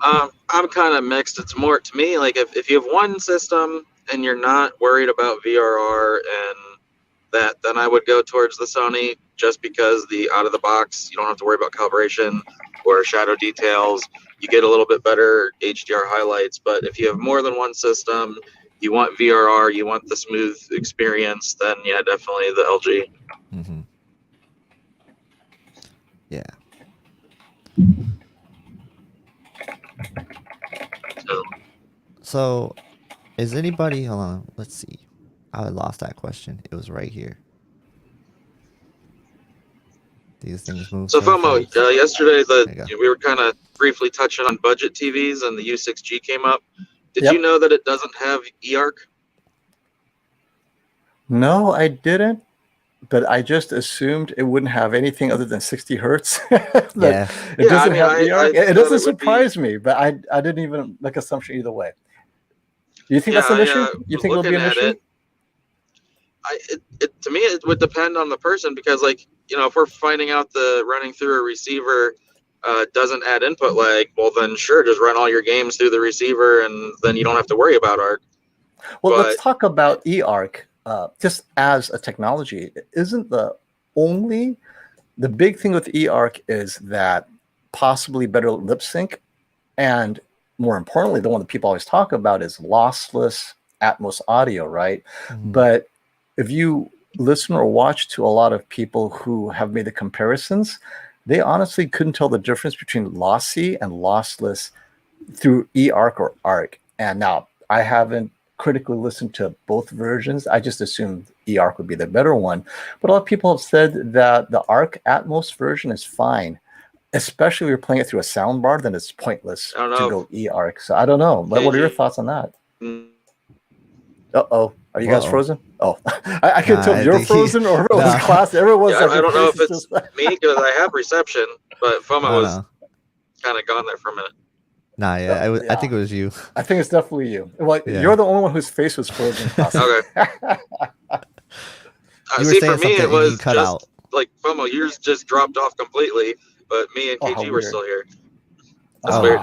[SPEAKER 3] I'm kind of mixed. It's more to me like if you have one system and you're not worried about VRR and that, then I would go towards the Sony just because the out of the box, you don't have to worry about calibration or shadow details. You get a little bit better HDR highlights. But if you have more than one system, you want VRR, you want the smooth experience, then yeah, definitely the LG.
[SPEAKER 1] Mm-hmm. Yeah. So, is anybody? Hold on. Let's see. I lost that question. It was right here. These things move.
[SPEAKER 3] So FOMO,
[SPEAKER 1] fast.
[SPEAKER 3] yesterday
[SPEAKER 1] There you
[SPEAKER 3] we were kind of briefly touching on budget TVs, and the U6G came up. Did
[SPEAKER 2] Yep.
[SPEAKER 3] you know that it doesn't have eARC?
[SPEAKER 2] No, I didn't. But I just assumed it wouldn't have anything other than 60 hertz. That
[SPEAKER 1] Yeah.
[SPEAKER 2] It
[SPEAKER 3] Yeah,
[SPEAKER 2] doesn't
[SPEAKER 3] I mean,
[SPEAKER 2] have
[SPEAKER 3] I
[SPEAKER 2] ER. It
[SPEAKER 3] thought
[SPEAKER 2] doesn't
[SPEAKER 3] it would be-
[SPEAKER 2] surprise me, but I didn't even make assumption either way. Do you think that's an
[SPEAKER 3] Yeah,
[SPEAKER 2] issue?
[SPEAKER 3] I,
[SPEAKER 2] You
[SPEAKER 3] was
[SPEAKER 2] think it'll be an
[SPEAKER 3] looking at
[SPEAKER 2] issue?
[SPEAKER 3] it to me it would depend on the person, because like, if we're finding out the running through a receiver doesn't add input lag, well then sure, just run all your games through the receiver and then you don't have to worry about ARC.
[SPEAKER 2] Well,
[SPEAKER 3] but-
[SPEAKER 2] let's talk about eARC just as a technology. Isn't the big thing with eARC is that possibly better lip sync, and more importantly, the one that people always talk about is lossless Atmos audio, right?
[SPEAKER 1] Mhm.
[SPEAKER 2] But if you listen or watch to a lot of people who have made the comparisons, they honestly couldn't tell the difference between lossy and lossless through eARC or ARC. And now I haven't critically listened to both versions. I just assumed eARC would be the better one. But a lot of people have said that the ARC Atmos version is fine, especially if you're playing it through a soundbar, then it's pointless
[SPEAKER 3] I don't
[SPEAKER 2] to
[SPEAKER 3] know
[SPEAKER 2] go eARC. So I don't know. But what are your
[SPEAKER 3] KG.
[SPEAKER 2] thoughts on that? Uh-oh. Are you guys
[SPEAKER 1] Uh-oh.
[SPEAKER 2] frozen? Oh, I couldn't
[SPEAKER 1] Nah,
[SPEAKER 2] tell if
[SPEAKER 1] I
[SPEAKER 2] you're
[SPEAKER 1] think
[SPEAKER 2] frozen or if it was
[SPEAKER 1] nah.
[SPEAKER 2] class. Everyone's
[SPEAKER 3] Yeah,
[SPEAKER 2] like,
[SPEAKER 3] I
[SPEAKER 2] your
[SPEAKER 3] don't know
[SPEAKER 2] face
[SPEAKER 3] if
[SPEAKER 2] is
[SPEAKER 3] it's
[SPEAKER 2] just
[SPEAKER 3] me because I have reception, but FOMO
[SPEAKER 1] I don't
[SPEAKER 3] was
[SPEAKER 1] know.
[SPEAKER 3] kind of gone there for a minute.
[SPEAKER 1] Nah, yeah, I
[SPEAKER 2] yeah.
[SPEAKER 1] think it was you.
[SPEAKER 2] I think it's definitely you. Well,
[SPEAKER 1] Yeah.
[SPEAKER 2] you're the only one whose face was frozen, class.
[SPEAKER 3] Okay.
[SPEAKER 1] You were
[SPEAKER 3] See,
[SPEAKER 1] saying
[SPEAKER 3] for me,
[SPEAKER 1] something
[SPEAKER 3] it
[SPEAKER 1] and you
[SPEAKER 3] was
[SPEAKER 1] cut
[SPEAKER 3] just
[SPEAKER 1] out.
[SPEAKER 3] like FOMO. Yours just dropped off completely, but me and
[SPEAKER 2] Oh, how
[SPEAKER 3] KG were
[SPEAKER 2] weird.
[SPEAKER 3] still here. That's
[SPEAKER 1] Oh.
[SPEAKER 3] weird.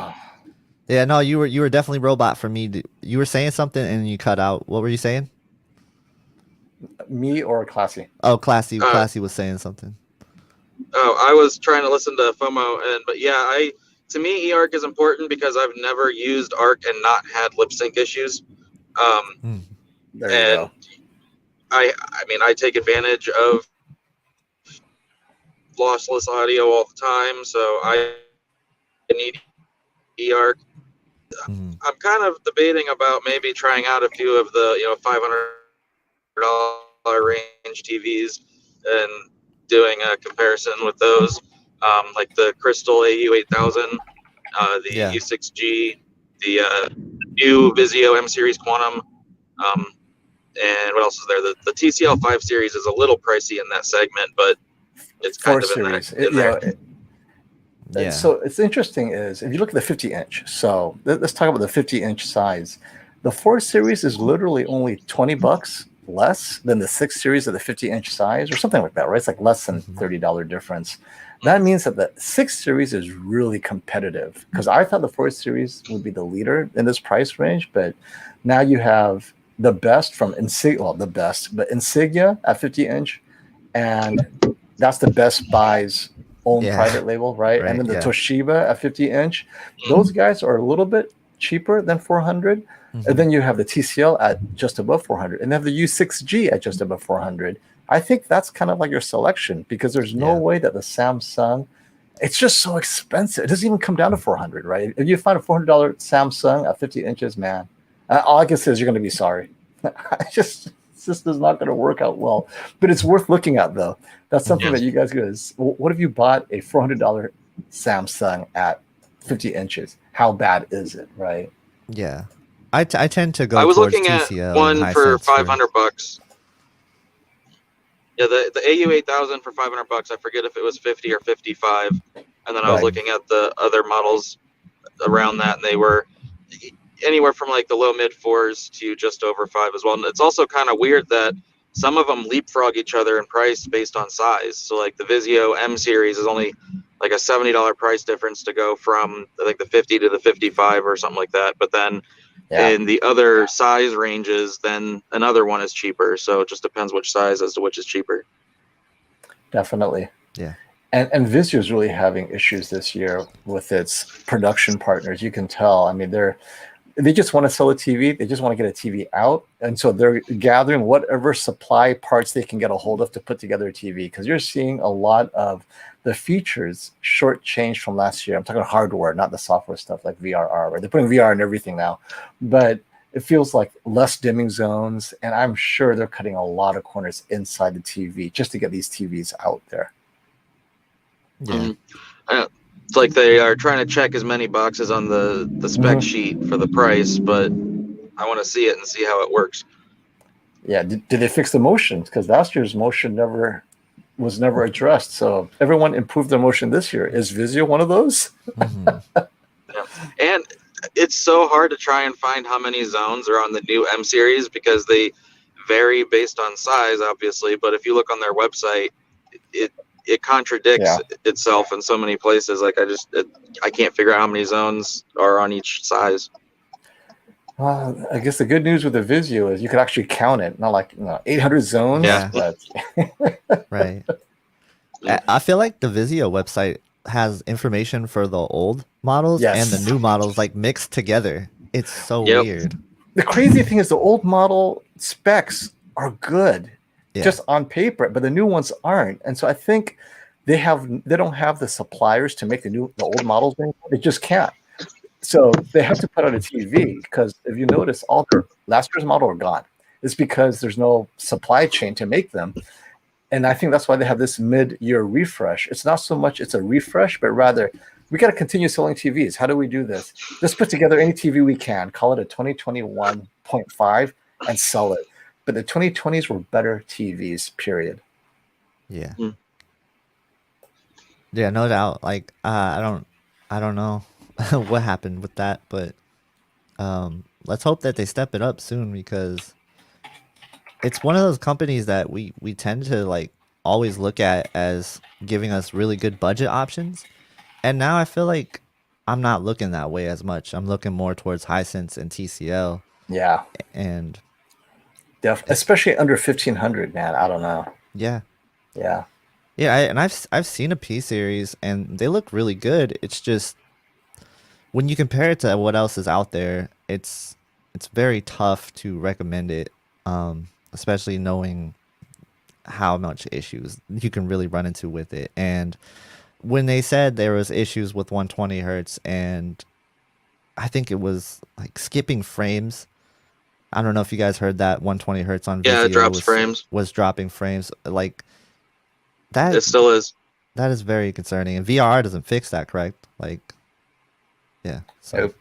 [SPEAKER 1] Yeah, no, you were definitely robot for me. You were saying something and you cut out. What were you saying?
[SPEAKER 2] Me or Classy?
[SPEAKER 1] Oh, Classy
[SPEAKER 3] Uh,
[SPEAKER 1] was saying something.
[SPEAKER 3] Oh, I was trying to listen to FOMO, but yeah, to me eARC is important because I've never used ARC and not had lip sync issues.
[SPEAKER 1] Hmm.
[SPEAKER 2] There you
[SPEAKER 3] And
[SPEAKER 2] go.
[SPEAKER 3] I mean, I take advantage of lossless audio all the time, so I need eARC.
[SPEAKER 1] Hmm.
[SPEAKER 3] I'm kind of debating about maybe trying out a few of the $500 range TVs and doing a comparison with those, like the Crystal AU8000, the
[SPEAKER 1] Yeah.
[SPEAKER 3] U6G, the new Vizio M Series Quantum, and what else is there? The TCL 5 Series is a little pricey in that segment, but it's kind
[SPEAKER 2] 4
[SPEAKER 3] of
[SPEAKER 2] series.
[SPEAKER 3] in there.
[SPEAKER 1] Yeah.
[SPEAKER 2] So it's interesting is if you look at the 50-inch. So let's talk about the 50-inch size. The 4 series is literally only $20 less than the 6 series of the 50-inch size, or something like that, right? It's like less than
[SPEAKER 1] Mhm.
[SPEAKER 2] $30 difference. That means that the 6 series is really competitive, because I thought the 4 series would be the leader in this price range, but now you have the best from Insignia, well, the best, but Insignia at 50-inch, and that's the Best Buy's own
[SPEAKER 1] Yeah.
[SPEAKER 2] private label, right?
[SPEAKER 1] Right,
[SPEAKER 2] And then the
[SPEAKER 1] yeah.
[SPEAKER 2] Toshiba at 50-inch. Those guys are a little bit cheaper than 400.
[SPEAKER 1] Mhm.
[SPEAKER 2] And then you have the TCL at just above 400, and then have the U6G at just above 400. I think that's kind of like your selection, because there's no
[SPEAKER 1] Yeah.
[SPEAKER 2] way that the Samsung, it's just so expensive. It doesn't even come down to 400, right? If you find a $400 Samsung at 50 inches, man, all I can say is you're going to be sorry. It's just is not going to work out well. But it's worth looking at, though. That's something that you guys guys. What if you bought a $400 Samsung at 50 inches? How bad is it, right?
[SPEAKER 1] Yeah. I tend to go
[SPEAKER 3] I was
[SPEAKER 1] towards
[SPEAKER 3] looking at
[SPEAKER 1] TCL and
[SPEAKER 3] one for
[SPEAKER 1] Hisense
[SPEAKER 3] $500. Yeah, the AU8000 for $500. I forget if it was 50 or 55. And then I was
[SPEAKER 2] Right.
[SPEAKER 3] looking at the other models around that, and they were anywhere from like the low mid fours to just over five as well. And it's also kind of weird that some of them leapfrog each other in price based on size. So like the Vizio M series is only like a $70 price difference to go from I think the 50 to the 55 or something like that. But then
[SPEAKER 2] Yeah,
[SPEAKER 3] in the other size ranges, then another one is cheaper. So it just depends which size as to which is cheaper.
[SPEAKER 2] definitely.
[SPEAKER 1] Yeah.
[SPEAKER 2] And Vizio is really having issues this year with its production partners. You can tell. I mean, they just want to sell a TV. They just want to get a TV out. And so they're gathering whatever supply parts they can get a hold of to put together a TV. Because you're seeing a lot of the features shortchanged from last year. I'm talking hardware, not the software stuff like VRR. Right? They're putting VR in everything now. But it feels like less dimming zones. And I'm sure they're cutting a lot of corners inside the TV just to get these TVs out there.
[SPEAKER 1] Yeah.
[SPEAKER 3] It's like they are trying to check as many boxes on the spec sheet for the price, but I want to see it and see how it works.
[SPEAKER 2] Yeah, did they fix the motion? Because last year's motion was never addressed. So everyone improved their motion this year. Is Vizio one of those?
[SPEAKER 1] Mhm.
[SPEAKER 3] Yeah. And it's so hard to try and find how many zones are on the new M series because they vary based on size, obviously. But if you look on their website, it contradicts itself in so many places. Like I can't figure out how many zones are on each size.
[SPEAKER 2] I guess the good news with the Vizio is you could actually count it, not like 800 zones.
[SPEAKER 1] Yeah.
[SPEAKER 2] But
[SPEAKER 1] Right. I feel like the Vizio website has information for the old models and the
[SPEAKER 2] Yes.
[SPEAKER 1] new models like mixed together. It's so
[SPEAKER 3] Yep.
[SPEAKER 1] weird.
[SPEAKER 2] The crazy thing is the old model specs are good
[SPEAKER 1] Yeah.
[SPEAKER 2] just on paper, but the new ones aren't. And so I think they don't have the suppliers to make the old models anymore. They just can't. So they have to put out a TV because if you notice, all their last year's model are gone. It's because there's no supply chain to make them. And I think that's why they have this mid-year refresh. It's not so much it's a refresh, but rather we got to continue selling TVs. How do we do this? Let's put together any TV we can, call it a 2021.5 and sell it. But the 2020s were better TVs, period.
[SPEAKER 1] Yeah.
[SPEAKER 3] Mm.
[SPEAKER 1] Yeah, no doubt. Like I don't know what happened with that, but let's hope that they step it up soon because it's one of those companies that we tend to like always look at as giving us really good budget options. And now I feel like I'm not looking that way as much. I'm looking more towards Hisense and TCL
[SPEAKER 2] Yeah,
[SPEAKER 1] and
[SPEAKER 2] especially under 1500, man. I don't know.
[SPEAKER 1] yeah.
[SPEAKER 2] Yeah.
[SPEAKER 1] Yeah, and I've seen a P series and they look really good. It's just when you compare it to what else is out there, it's very tough to recommend it, especially knowing how much issues you can really run into with it. And when they said there was issues with 120 hertz, and I think it was like skipping frames. I don't know if you guys heard that 120 hertz on
[SPEAKER 3] Yeah, it
[SPEAKER 1] Vizio
[SPEAKER 3] drops frames.
[SPEAKER 1] was dropping frames. Like
[SPEAKER 3] It
[SPEAKER 1] that
[SPEAKER 3] still is.
[SPEAKER 1] that is very concerning. And VR doesn't fix that, correct? Like yeah. So
[SPEAKER 2] Nope.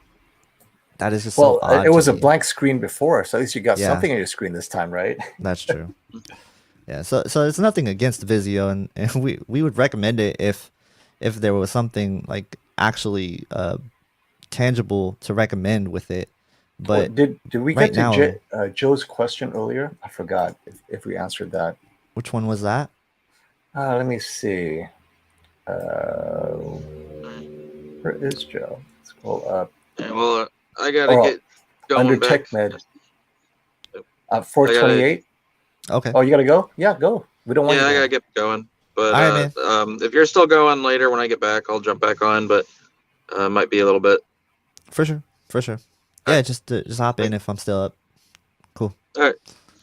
[SPEAKER 1] that is just so
[SPEAKER 2] Well,
[SPEAKER 1] odd
[SPEAKER 2] it was
[SPEAKER 1] to
[SPEAKER 2] a
[SPEAKER 1] me.
[SPEAKER 2] blank screen before, so at least you got
[SPEAKER 1] Yeah.
[SPEAKER 2] something on your screen this time, right?
[SPEAKER 1] That's true. Yeah, so it's nothing against Vizio, and we would recommend it if there was something like actually tangible to recommend with it.
[SPEAKER 2] Well,
[SPEAKER 1] But
[SPEAKER 2] did we
[SPEAKER 1] right
[SPEAKER 2] get to
[SPEAKER 1] now,
[SPEAKER 2] Joe's question earlier? I forgot if we answered that.
[SPEAKER 1] which one was that?
[SPEAKER 2] Let me see. Where is Joe? Scroll up.
[SPEAKER 3] Yeah, well, I gotta
[SPEAKER 2] Oh,
[SPEAKER 3] get
[SPEAKER 2] under
[SPEAKER 3] going back.
[SPEAKER 2] Tech Med. 428.
[SPEAKER 1] Okay.
[SPEAKER 2] Oh, you gotta go? Yeah, go. We don't want
[SPEAKER 3] Yeah,
[SPEAKER 2] you
[SPEAKER 3] I
[SPEAKER 2] to.
[SPEAKER 3] gotta get going. But
[SPEAKER 1] All right, man.
[SPEAKER 3] if you're still going later when I get back, I'll jump back on. But might be a little bit.
[SPEAKER 1] For sure. For sure.
[SPEAKER 3] All
[SPEAKER 1] Yeah,
[SPEAKER 3] right.
[SPEAKER 1] just hop in if I'm still up. Cool.
[SPEAKER 3] All right.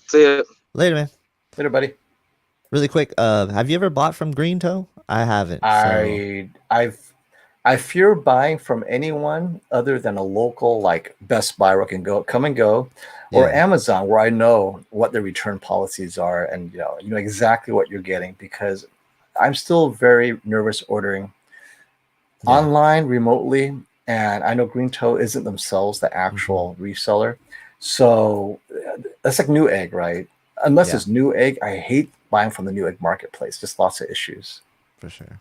[SPEAKER 3] See ya.
[SPEAKER 1] Later, man.
[SPEAKER 2] Later, buddy.
[SPEAKER 1] Really quick, have you ever bought from Green Toe? I haven't. So
[SPEAKER 2] I fear buying from anyone other than a local like Best Buy where I can come and go, or
[SPEAKER 1] yeah.
[SPEAKER 2] Amazon where I know what their return policies are and you know exactly what you're getting, because I'm still very nervous ordering
[SPEAKER 1] Yeah.
[SPEAKER 2] online remotely, and I know Green Toe isn't themselves the actual reseller, so that's like Newegg, right? Unless
[SPEAKER 1] Yeah.
[SPEAKER 2] it's Newegg, I hate buying from the Newegg marketplace. Just lots of issues.
[SPEAKER 1] For sure.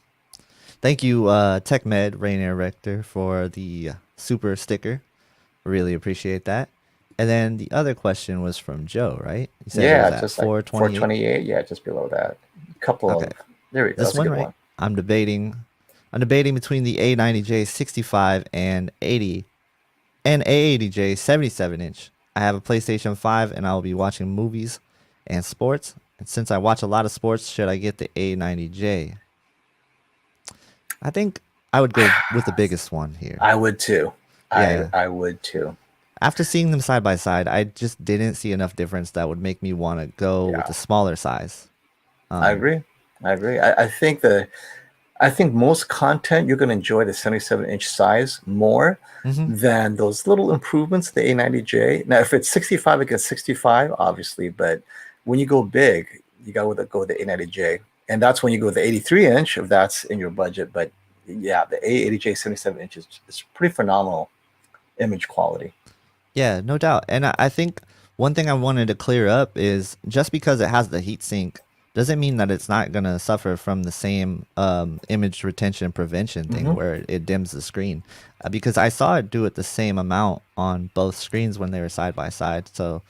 [SPEAKER 1] Thank you, TechMed Rainier Rector, for the super sticker. Really appreciate that. And then the other question was from Joe, right? You said it
[SPEAKER 2] Yeah,
[SPEAKER 1] was at
[SPEAKER 2] just like
[SPEAKER 1] 428.
[SPEAKER 2] 428. Yeah, just below that. A couple
[SPEAKER 1] Okay.
[SPEAKER 2] of there we go.
[SPEAKER 1] This
[SPEAKER 2] That's a
[SPEAKER 1] one,
[SPEAKER 2] good
[SPEAKER 1] right?
[SPEAKER 2] one.
[SPEAKER 1] I'm debating between the A90J 65 and 80 and A80J 77 inch. I have a PlayStation 5 and I will be watching movies and sports. And since I watch a lot of sports, should I get the A90J? I think I would go with the biggest one here.
[SPEAKER 2] I would too.
[SPEAKER 1] Yeah.
[SPEAKER 2] I would too.
[SPEAKER 1] After seeing them side by side, I just didn't see enough difference that would make me want to go with the smaller size.
[SPEAKER 2] I agree. I think most content you're going to enjoy the 77-inch size more than those little improvements, the A90J. Now, if it's 65 against 65, obviously, but when you go big, you got to go with the A90J. And that's when you go with the 83-inch, if that's in your budget. But yeah, the A80J 77-inch is pretty phenomenal image quality.
[SPEAKER 1] Yeah, no doubt. And I think one thing I wanted to clear up is just because it has the heatsink doesn't mean that it's not going to suffer from the same image retention prevention thing where it dims the screen. Because I saw it do it the same amount on both screens when they were side by side. So,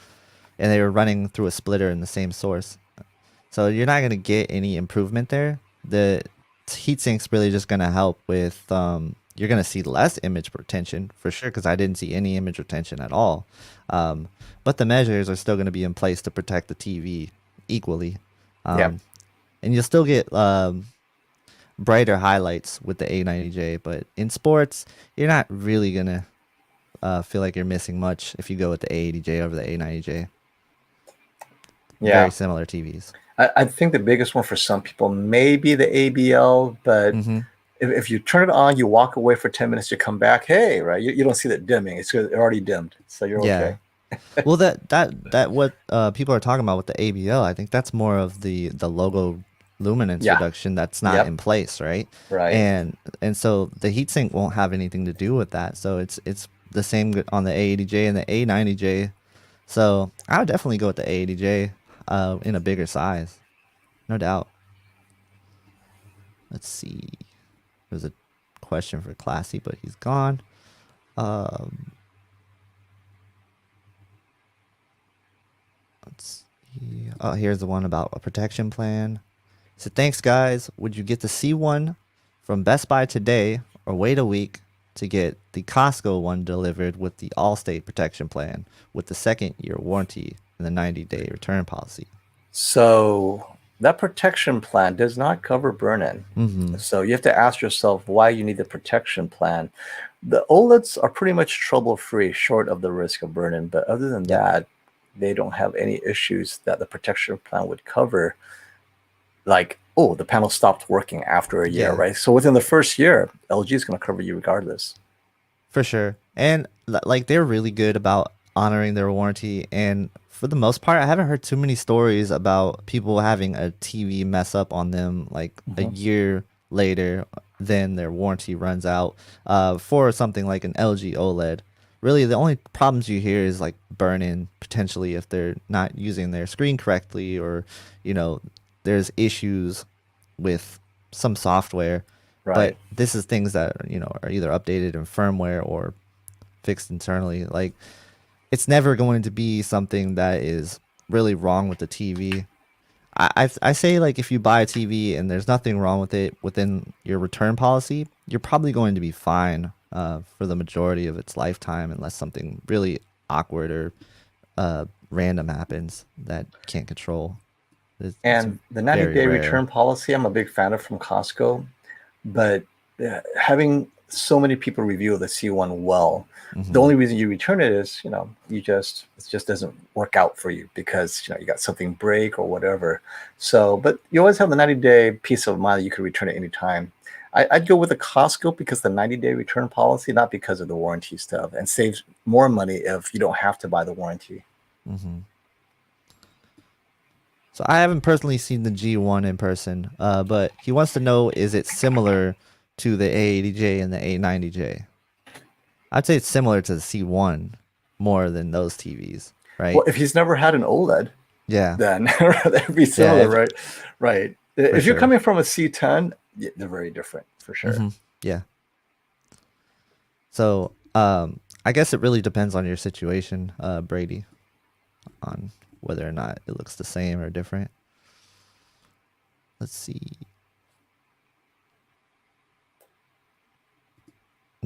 [SPEAKER 1] and they were running through a splitter in the same source. So you're not going to get any improvement there. The heatsink's really just going to help with, you're going to see less image retention for sure, because I didn't see any image retention at all. But the measures are still going to be in place to protect the TV equally. And you'll still get brighter highlights with the A90J, but in sports, you're not really gonna feel like you're missing much if you go with the A80J over the A90J. Very
[SPEAKER 2] Yeah.
[SPEAKER 1] similar TVs.
[SPEAKER 2] I think the biggest one for some people may be the ABL, but
[SPEAKER 1] Hmm.
[SPEAKER 2] if you turn it on, you walk away for 10 minutes, you come back, hey, right? You don't see that dimming. It's already dimmed. So you're
[SPEAKER 1] Yeah.
[SPEAKER 2] okay.
[SPEAKER 1] Well, that what people are talking about with the ABL, I think that's more of the logo luminance
[SPEAKER 2] Yeah.
[SPEAKER 1] reduction that's not
[SPEAKER 2] Yep.
[SPEAKER 1] in place, right?
[SPEAKER 2] Right.
[SPEAKER 1] And so the heatsink won't have anything to do with that. So it's the same on the A80J and the A90J. So I would definitely go with the A80J in a bigger size, no doubt. Let's see. There's a question for Classy, but he's gone. Um, let's see. Oh, here's the one about a protection plan. So thanks, guys. Would you get the C1 from Best Buy today or wait a week to get the Costco one delivered with the Allstate protection plan with the second year warranty and the 90-day return policy?
[SPEAKER 2] So that protection plan does not cover burn-in.
[SPEAKER 1] Mm-hmm.
[SPEAKER 2] So you have to ask yourself why you need the protection plan. The OLEDs are pretty much trouble-free, short of the risk of burn-in. But other than
[SPEAKER 1] Yep.
[SPEAKER 2] that, they don't have any issues that the protection plan would cover. Like, oh, the panel stopped working after a year,
[SPEAKER 1] Yeah.
[SPEAKER 2] right? So within the first year, LG is going to cover you regardless.
[SPEAKER 1] For sure. And like they're really good about honoring their warranty. And for the most part, I haven't heard too many stories about people having a TV mess up on them like a
[SPEAKER 2] Mhm.
[SPEAKER 1] year later than their warranty runs out for something like an LG OLED. Really, the only problems you hear is like burn-in potentially if they're not using their screen correctly, or you know, there's issues with some software. But
[SPEAKER 2] Right.
[SPEAKER 1] this is things that are either updated in firmware or fixed internally. Like it's never going to be something that is really wrong with the TV. I say like if you buy a TV and there's nothing wrong with it within your return policy, you're probably going to be fine for the majority of its lifetime, unless something really awkward or random happens that you can't control. It's
[SPEAKER 2] And the
[SPEAKER 1] very
[SPEAKER 2] 90-day
[SPEAKER 1] rare.
[SPEAKER 2] return policy, I'm a big fan of from Costco. But having so many people review the C1 well, the
[SPEAKER 1] Hmm.
[SPEAKER 2] only reason you return it is, it just doesn't work out for you because, you got something break or whatever. So, but you always have the 90-day peace of mind that you can return it anytime. I'd go with the Costco because the 90-day return policy, not because of the warranty stuff, and saves more money if you don't have to buy the warranty.
[SPEAKER 1] Hmm. So I haven't personally seen the G1 in person, but he wants to know, is it similar to the A80J and the A90J? I'd say it's similar to the C1 more than those TVs, right?
[SPEAKER 2] Well, if he's never had an OLED,
[SPEAKER 1] Yeah,
[SPEAKER 2] then that'd be
[SPEAKER 1] yeah,
[SPEAKER 2] similar, right? Right.
[SPEAKER 1] for
[SPEAKER 2] If you're
[SPEAKER 1] sure.
[SPEAKER 2] coming from a C10, yeah, they're very different for sure.
[SPEAKER 1] Hmm. Yeah. So I guess it really depends on your situation, Brady, on whether or not it looks the same or different. Let's see.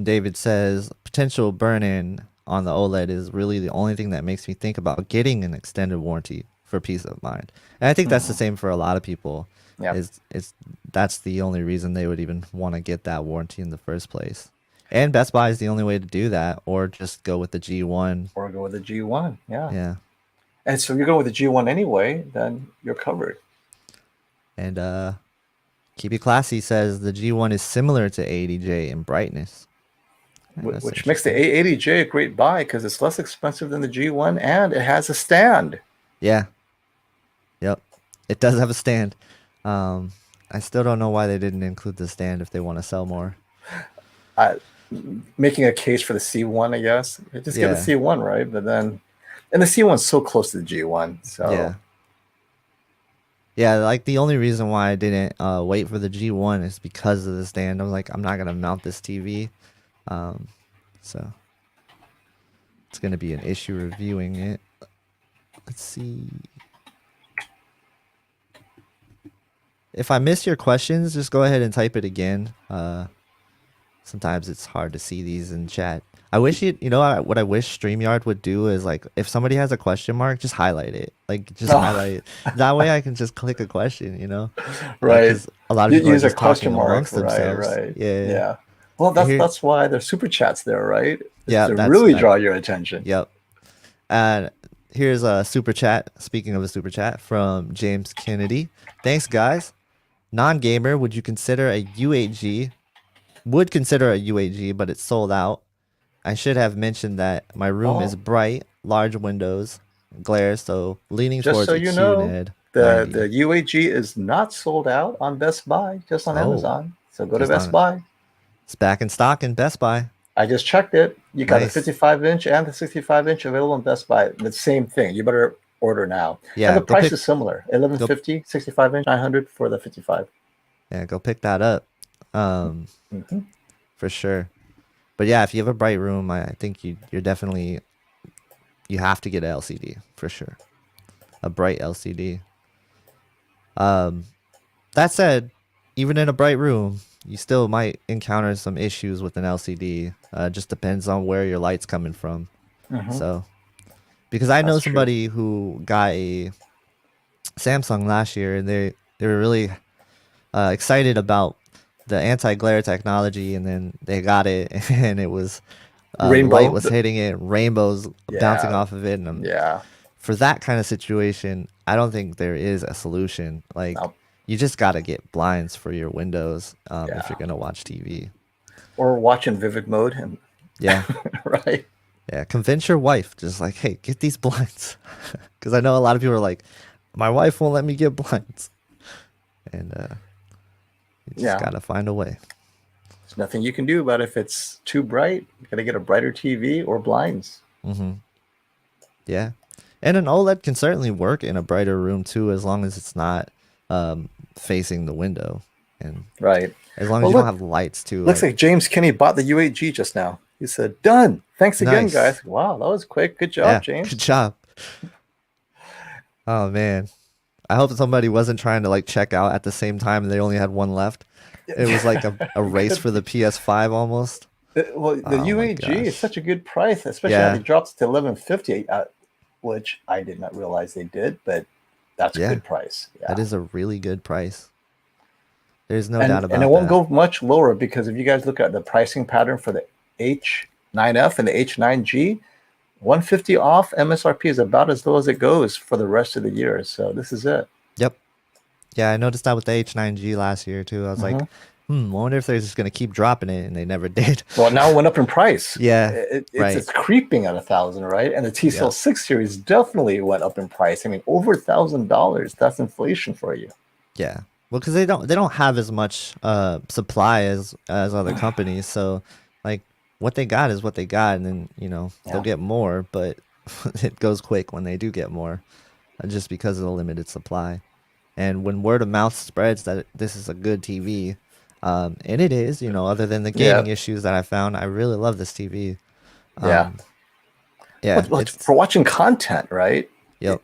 [SPEAKER 1] David says potential burn-in on the OLED is really the only thing that makes me think about getting an extended warranty for peace of mind. And I think that's the
[SPEAKER 2] Mhm.
[SPEAKER 1] same for a lot of people.
[SPEAKER 2] Yeah.
[SPEAKER 1] Is that's the only reason they would even want to get that warranty in the first place. And Best Buy is the only way to do that, or just go with the G1.
[SPEAKER 2] Or go with the G1. Yeah.
[SPEAKER 1] Yeah.
[SPEAKER 2] And so if you're going with the G1 anyway, then you're covered.
[SPEAKER 1] And Keep It Classy says the G1 is similar to 80J in brightness. Yeah, that's
[SPEAKER 2] Which makes the
[SPEAKER 1] interesting.
[SPEAKER 2] A80J a great buy because it's less expensive than the G1 and it has a stand.
[SPEAKER 1] Yeah. Yep. It does have a stand. Um, I still don't know why they didn't include the stand if they want to sell more.
[SPEAKER 2] I, Making a case for the C1, I guess. Just get the
[SPEAKER 1] Yeah.
[SPEAKER 2] C1, right? But then, and the C1's so close to the G1. So,
[SPEAKER 1] Yeah. Yeah, like the only reason why I didn't wait for the G1 is because of the stand. I was like, I'm not gonna mount this TV, um, so it's gonna be an issue reviewing it. Let's see. If I miss your questions, just go ahead and type it again. Sometimes it's hard to see these in chat. I wish you know what I wish StreamYard would do is like if somebody has a question mark, just highlight it. Like just
[SPEAKER 2] Oh,
[SPEAKER 1] highlight it. That way I can just click a question, you know?
[SPEAKER 2] right.
[SPEAKER 1] Because a lot of people are
[SPEAKER 2] Use a
[SPEAKER 1] just talking
[SPEAKER 2] question mark.
[SPEAKER 1] amongst
[SPEAKER 2] Right,
[SPEAKER 1] themselves.
[SPEAKER 2] right.
[SPEAKER 1] Yeah.
[SPEAKER 2] Yeah. Well,
[SPEAKER 1] And
[SPEAKER 2] that's
[SPEAKER 1] here,
[SPEAKER 2] that's why there's super chats there, right? Is
[SPEAKER 1] yeah,
[SPEAKER 2] to
[SPEAKER 1] that's
[SPEAKER 2] really
[SPEAKER 1] that.
[SPEAKER 2] draw your attention.
[SPEAKER 1] Yep. And here's a super chat. Speaking of a super chat from James Kennedy. Thanks, guys. Non-gamer, would you consider a UAG? Would consider a UAG, but it's sold out. I should have mentioned that my room is
[SPEAKER 2] Oh,
[SPEAKER 1] bright, large windows, glare, so leaning
[SPEAKER 2] just
[SPEAKER 1] towards
[SPEAKER 2] so
[SPEAKER 1] a
[SPEAKER 2] you know,
[SPEAKER 1] QNED
[SPEAKER 2] the
[SPEAKER 1] 90.
[SPEAKER 2] UAG is not sold out on Best Buy, just on
[SPEAKER 1] Oh,
[SPEAKER 2] Amazon. So go to
[SPEAKER 1] just
[SPEAKER 2] Best
[SPEAKER 1] on
[SPEAKER 2] Buy.
[SPEAKER 1] it's back in stock in Best Buy.
[SPEAKER 2] I just checked it. You got the
[SPEAKER 1] Nice.
[SPEAKER 2] 55-inch and the 65-inch available in Best Buy. The same thing. You better order now. And
[SPEAKER 1] Yeah,
[SPEAKER 2] the price is similar.
[SPEAKER 1] go
[SPEAKER 2] 1150, 65-inch, 900 for the 55.
[SPEAKER 1] yeah, go pick that up. Um,
[SPEAKER 2] Hmm.
[SPEAKER 1] for sure. But yeah, if you have a bright room, I think you're definitely you have to get an LCD for sure. A bright LCD. Um, that said, even in a bright room, you still might encounter some issues with an LCD. Just depends on where your light's coming from.
[SPEAKER 2] Hmm.
[SPEAKER 1] So, because I know
[SPEAKER 2] That's true.
[SPEAKER 1] somebody who got a Samsung last year, and they were really excited about the anti-glare technology, and then they got it, and it was the light
[SPEAKER 2] Rainbow.
[SPEAKER 1] was hitting it, rainbows bouncing
[SPEAKER 2] Yeah.
[SPEAKER 1] off of it, and
[SPEAKER 2] Yeah.
[SPEAKER 1] for that kind of situation, I don't think there is a solution. Like
[SPEAKER 2] No.
[SPEAKER 1] you just gotta get blinds for your windows if you're
[SPEAKER 2] Yeah.
[SPEAKER 1] gonna watch TV.
[SPEAKER 2] Or watch in vivid mode. And
[SPEAKER 1] Yeah,
[SPEAKER 2] right.
[SPEAKER 1] yeah. Convince your wife, just like, hey, get these blinds, because I know a lot of people are like, my wife won't let me get blinds, and you just
[SPEAKER 2] Yeah.
[SPEAKER 1] gotta find a way.
[SPEAKER 2] There's nothing you can do about it if it's too bright. You got to get a brighter TV or blinds.
[SPEAKER 1] Hmm. Yeah, and an OLED can certainly work in a brighter room too, as long as it's not facing the window, and
[SPEAKER 2] Right.
[SPEAKER 1] as long as
[SPEAKER 2] Well,
[SPEAKER 1] you don't
[SPEAKER 2] look,
[SPEAKER 1] have lights too.
[SPEAKER 2] looks
[SPEAKER 1] Like
[SPEAKER 2] like James Kinney bought the UAG just now. He said, done. Thanks again,
[SPEAKER 1] nice,
[SPEAKER 2] guys. Wow, that was quick. Good job,
[SPEAKER 1] yeah,
[SPEAKER 2] James.
[SPEAKER 1] good job. Oh man, I hope somebody wasn't trying to like check out at the same time and they only had one left. It was like a race
[SPEAKER 2] Could
[SPEAKER 1] for the
[SPEAKER 2] be.
[SPEAKER 1] PS5 almost.
[SPEAKER 2] Well, the
[SPEAKER 1] Oh my
[SPEAKER 2] UAG is
[SPEAKER 1] gosh.
[SPEAKER 2] such a good price, especially how they
[SPEAKER 1] Yeah,
[SPEAKER 2] dropped to 1150, which I did not realize they did, but that's a
[SPEAKER 1] yeah,
[SPEAKER 2] good price.
[SPEAKER 1] that
[SPEAKER 2] Yeah.
[SPEAKER 1] is a really good price. There's no doubt
[SPEAKER 2] And it
[SPEAKER 1] about
[SPEAKER 2] won't
[SPEAKER 1] that.
[SPEAKER 2] go much lower because if you guys look at the pricing pattern for the H9F and the H9G, 150 off MSRP is about as low as it goes for the rest of the year. So this is it.
[SPEAKER 1] Yep. Yeah, I noticed that with the H9G last year too. I was like,
[SPEAKER 2] Hmm.
[SPEAKER 1] I wonder if they're just gonna keep dropping it, and they never did.
[SPEAKER 2] Well, now it went up in price.
[SPEAKER 1] Yeah,
[SPEAKER 2] It's
[SPEAKER 1] right.
[SPEAKER 2] it's creeping at 1,000, right? And the TCL
[SPEAKER 1] Yep.
[SPEAKER 2] 6 series definitely went up in price. I mean, over $1,000. That's inflation for you.
[SPEAKER 1] Yeah. Well, because they don't have as much supply as other companies, so like what they got is what they got, and then they'll
[SPEAKER 2] Yeah.
[SPEAKER 1] get more, but it goes quick when they do get more, just because of the limited supply. And when word of mouth spreads that this is a good TV, and it is, other than the
[SPEAKER 2] Yeah.
[SPEAKER 1] gaming issues that I found, I really love this TV.
[SPEAKER 2] Yeah.
[SPEAKER 1] Um, yeah,
[SPEAKER 2] Well,
[SPEAKER 1] it's
[SPEAKER 2] for watching content, right?
[SPEAKER 1] yep,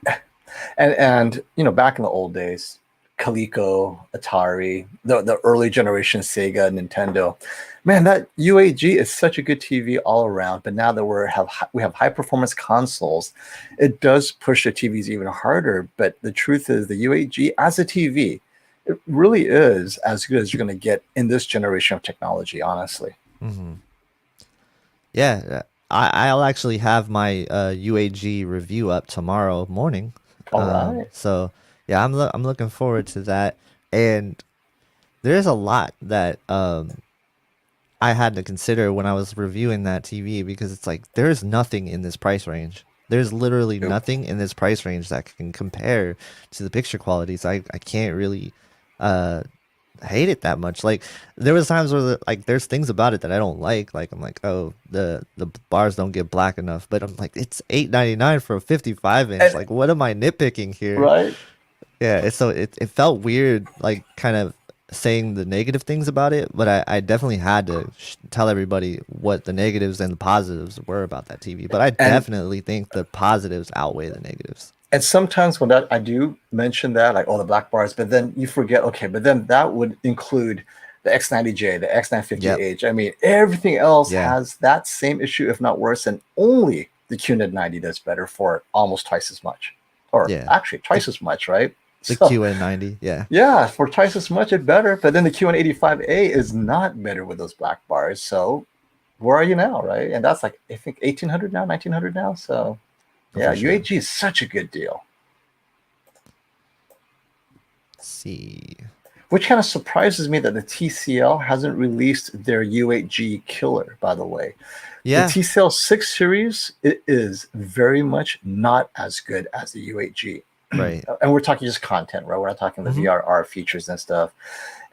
[SPEAKER 2] And back in the old days, Coleco, Atari, the early generation Sega, Nintendo, man, that UAG is such a good TV all around. But now that we have high performance consoles, it does push the TVs even harder. But the truth is, the UAG as a TV, it really is as good as you're going to get in this generation of technology. Honestly.
[SPEAKER 1] hmm yeah. I'll actually have my UAG review up tomorrow morning.
[SPEAKER 2] All right.
[SPEAKER 1] So yeah, I'm looking forward to that. And there's a lot that I had to consider when I was reviewing that TV because it's like there's nothing in this price range. There's literally
[SPEAKER 2] Nope.
[SPEAKER 1] nothing in this price range that can compare to the picture quality. So I can't really uh hate it that much. Like there was times where like there's things about it that I don't like. Like I'm like, oh, the bars don't get black enough. But I'm like, it's 8.99 for a 55-inch.
[SPEAKER 2] And
[SPEAKER 1] Like what am I nitpicking here?
[SPEAKER 2] right.
[SPEAKER 1] Yeah, it felt weird, like kind of saying the negative things about it, but I definitely had to tell everybody what the negatives and the positives were about that TV. But I
[SPEAKER 2] And
[SPEAKER 1] definitely think the positives outweigh the negatives.
[SPEAKER 2] And sometimes when that I do mention that, like, oh, the black bars, but then you forget, okay, but then that would include the X90J, the
[SPEAKER 1] Yep.
[SPEAKER 2] X950H. I mean, everything else
[SPEAKER 1] Yeah.
[SPEAKER 2] has that same issue, if not worse, and only the QNED90 does better for almost twice as much, or
[SPEAKER 1] Yeah.
[SPEAKER 2] actually
[SPEAKER 1] The
[SPEAKER 2] twice as much, right?
[SPEAKER 1] the
[SPEAKER 2] So
[SPEAKER 1] QN90. Yeah.
[SPEAKER 2] yeah, for twice as much, it better. But then the QN85A is not better with those black bars. So where are you now, right? And that's like I think 1800 now, 1900 now. So yeah,
[SPEAKER 1] For sure.
[SPEAKER 2] UHG is such a good deal.
[SPEAKER 1] Let's see.
[SPEAKER 2] Which kind of surprises me that the TCL hasn't released their U8G killer, by the way. The
[SPEAKER 1] Yeah.
[SPEAKER 2] TCL 6 series, it is very much not as good as the U8G.
[SPEAKER 1] Right.
[SPEAKER 2] And we're talking just content, right? We're not talking the
[SPEAKER 1] Mhm.
[SPEAKER 2] VRR features and stuff.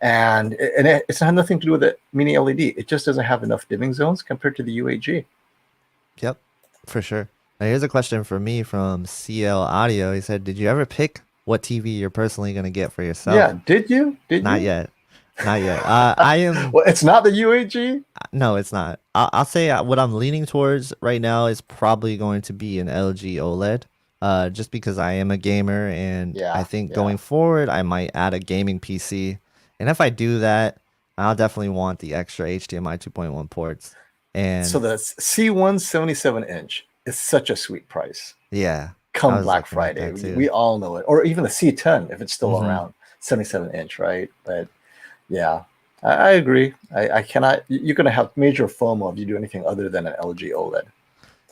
[SPEAKER 2] And it's had nothing to do with the mini LED. It just doesn't have enough dimming zones compared to the U8G.
[SPEAKER 1] Yep. For sure. Now here's a question for me from CL Audio. He said, "Did you ever pick what TV you're personally gonna get for yourself?"
[SPEAKER 2] Yeah, did you? Did
[SPEAKER 1] Not
[SPEAKER 2] you?
[SPEAKER 1] yet. Not yet. I am.
[SPEAKER 2] Well, it's not the U8G.
[SPEAKER 1] No, it's not. I'll say what I'm leaning towards right now is probably going to be an LG OLED. Just because I am a gamer, and I
[SPEAKER 2] Yeah,
[SPEAKER 1] think
[SPEAKER 2] yeah.
[SPEAKER 1] going forward I might add a gaming PC. And if I do that, I'll definitely want the extra HDMI 2.1 ports.
[SPEAKER 2] So
[SPEAKER 1] And
[SPEAKER 2] the C1 77-inch is such a sweet price.
[SPEAKER 1] yeah, I
[SPEAKER 2] Come
[SPEAKER 1] was
[SPEAKER 2] Black
[SPEAKER 1] looking at
[SPEAKER 2] Friday,
[SPEAKER 1] that too.
[SPEAKER 2] we all know it. Or even the C10 if it's still
[SPEAKER 1] Hmm.
[SPEAKER 2] around, 77-inch, right? But yeah, I agree. I cannot. You're going to have major FOMO if you do anything other than an LG OLED.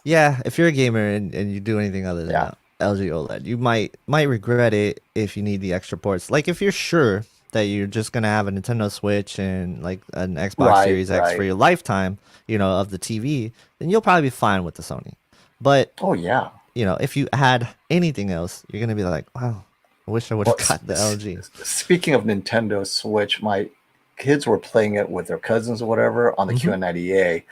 [SPEAKER 1] Yeah, if you're a gamer and you do anything other than
[SPEAKER 2] Yeah,
[SPEAKER 1] a LG OLED, you might regret it if you need the extra ports. Like if you're sure that you're just gonna have a Nintendo Switch and like an Xbox
[SPEAKER 2] right,
[SPEAKER 1] Series X for
[SPEAKER 2] right.
[SPEAKER 1] your lifetime, of the TV, then you'll probably be fine with the Sony. But,
[SPEAKER 2] Oh yeah.
[SPEAKER 1] if you had anything else, you're gonna be like, wow, I wish I would have
[SPEAKER 2] Well,
[SPEAKER 1] got the LG.
[SPEAKER 2] speaking of Nintendo Switch, my kids were playing it with their cousins or whatever on the
[SPEAKER 1] Hmm.
[SPEAKER 2] QN90A,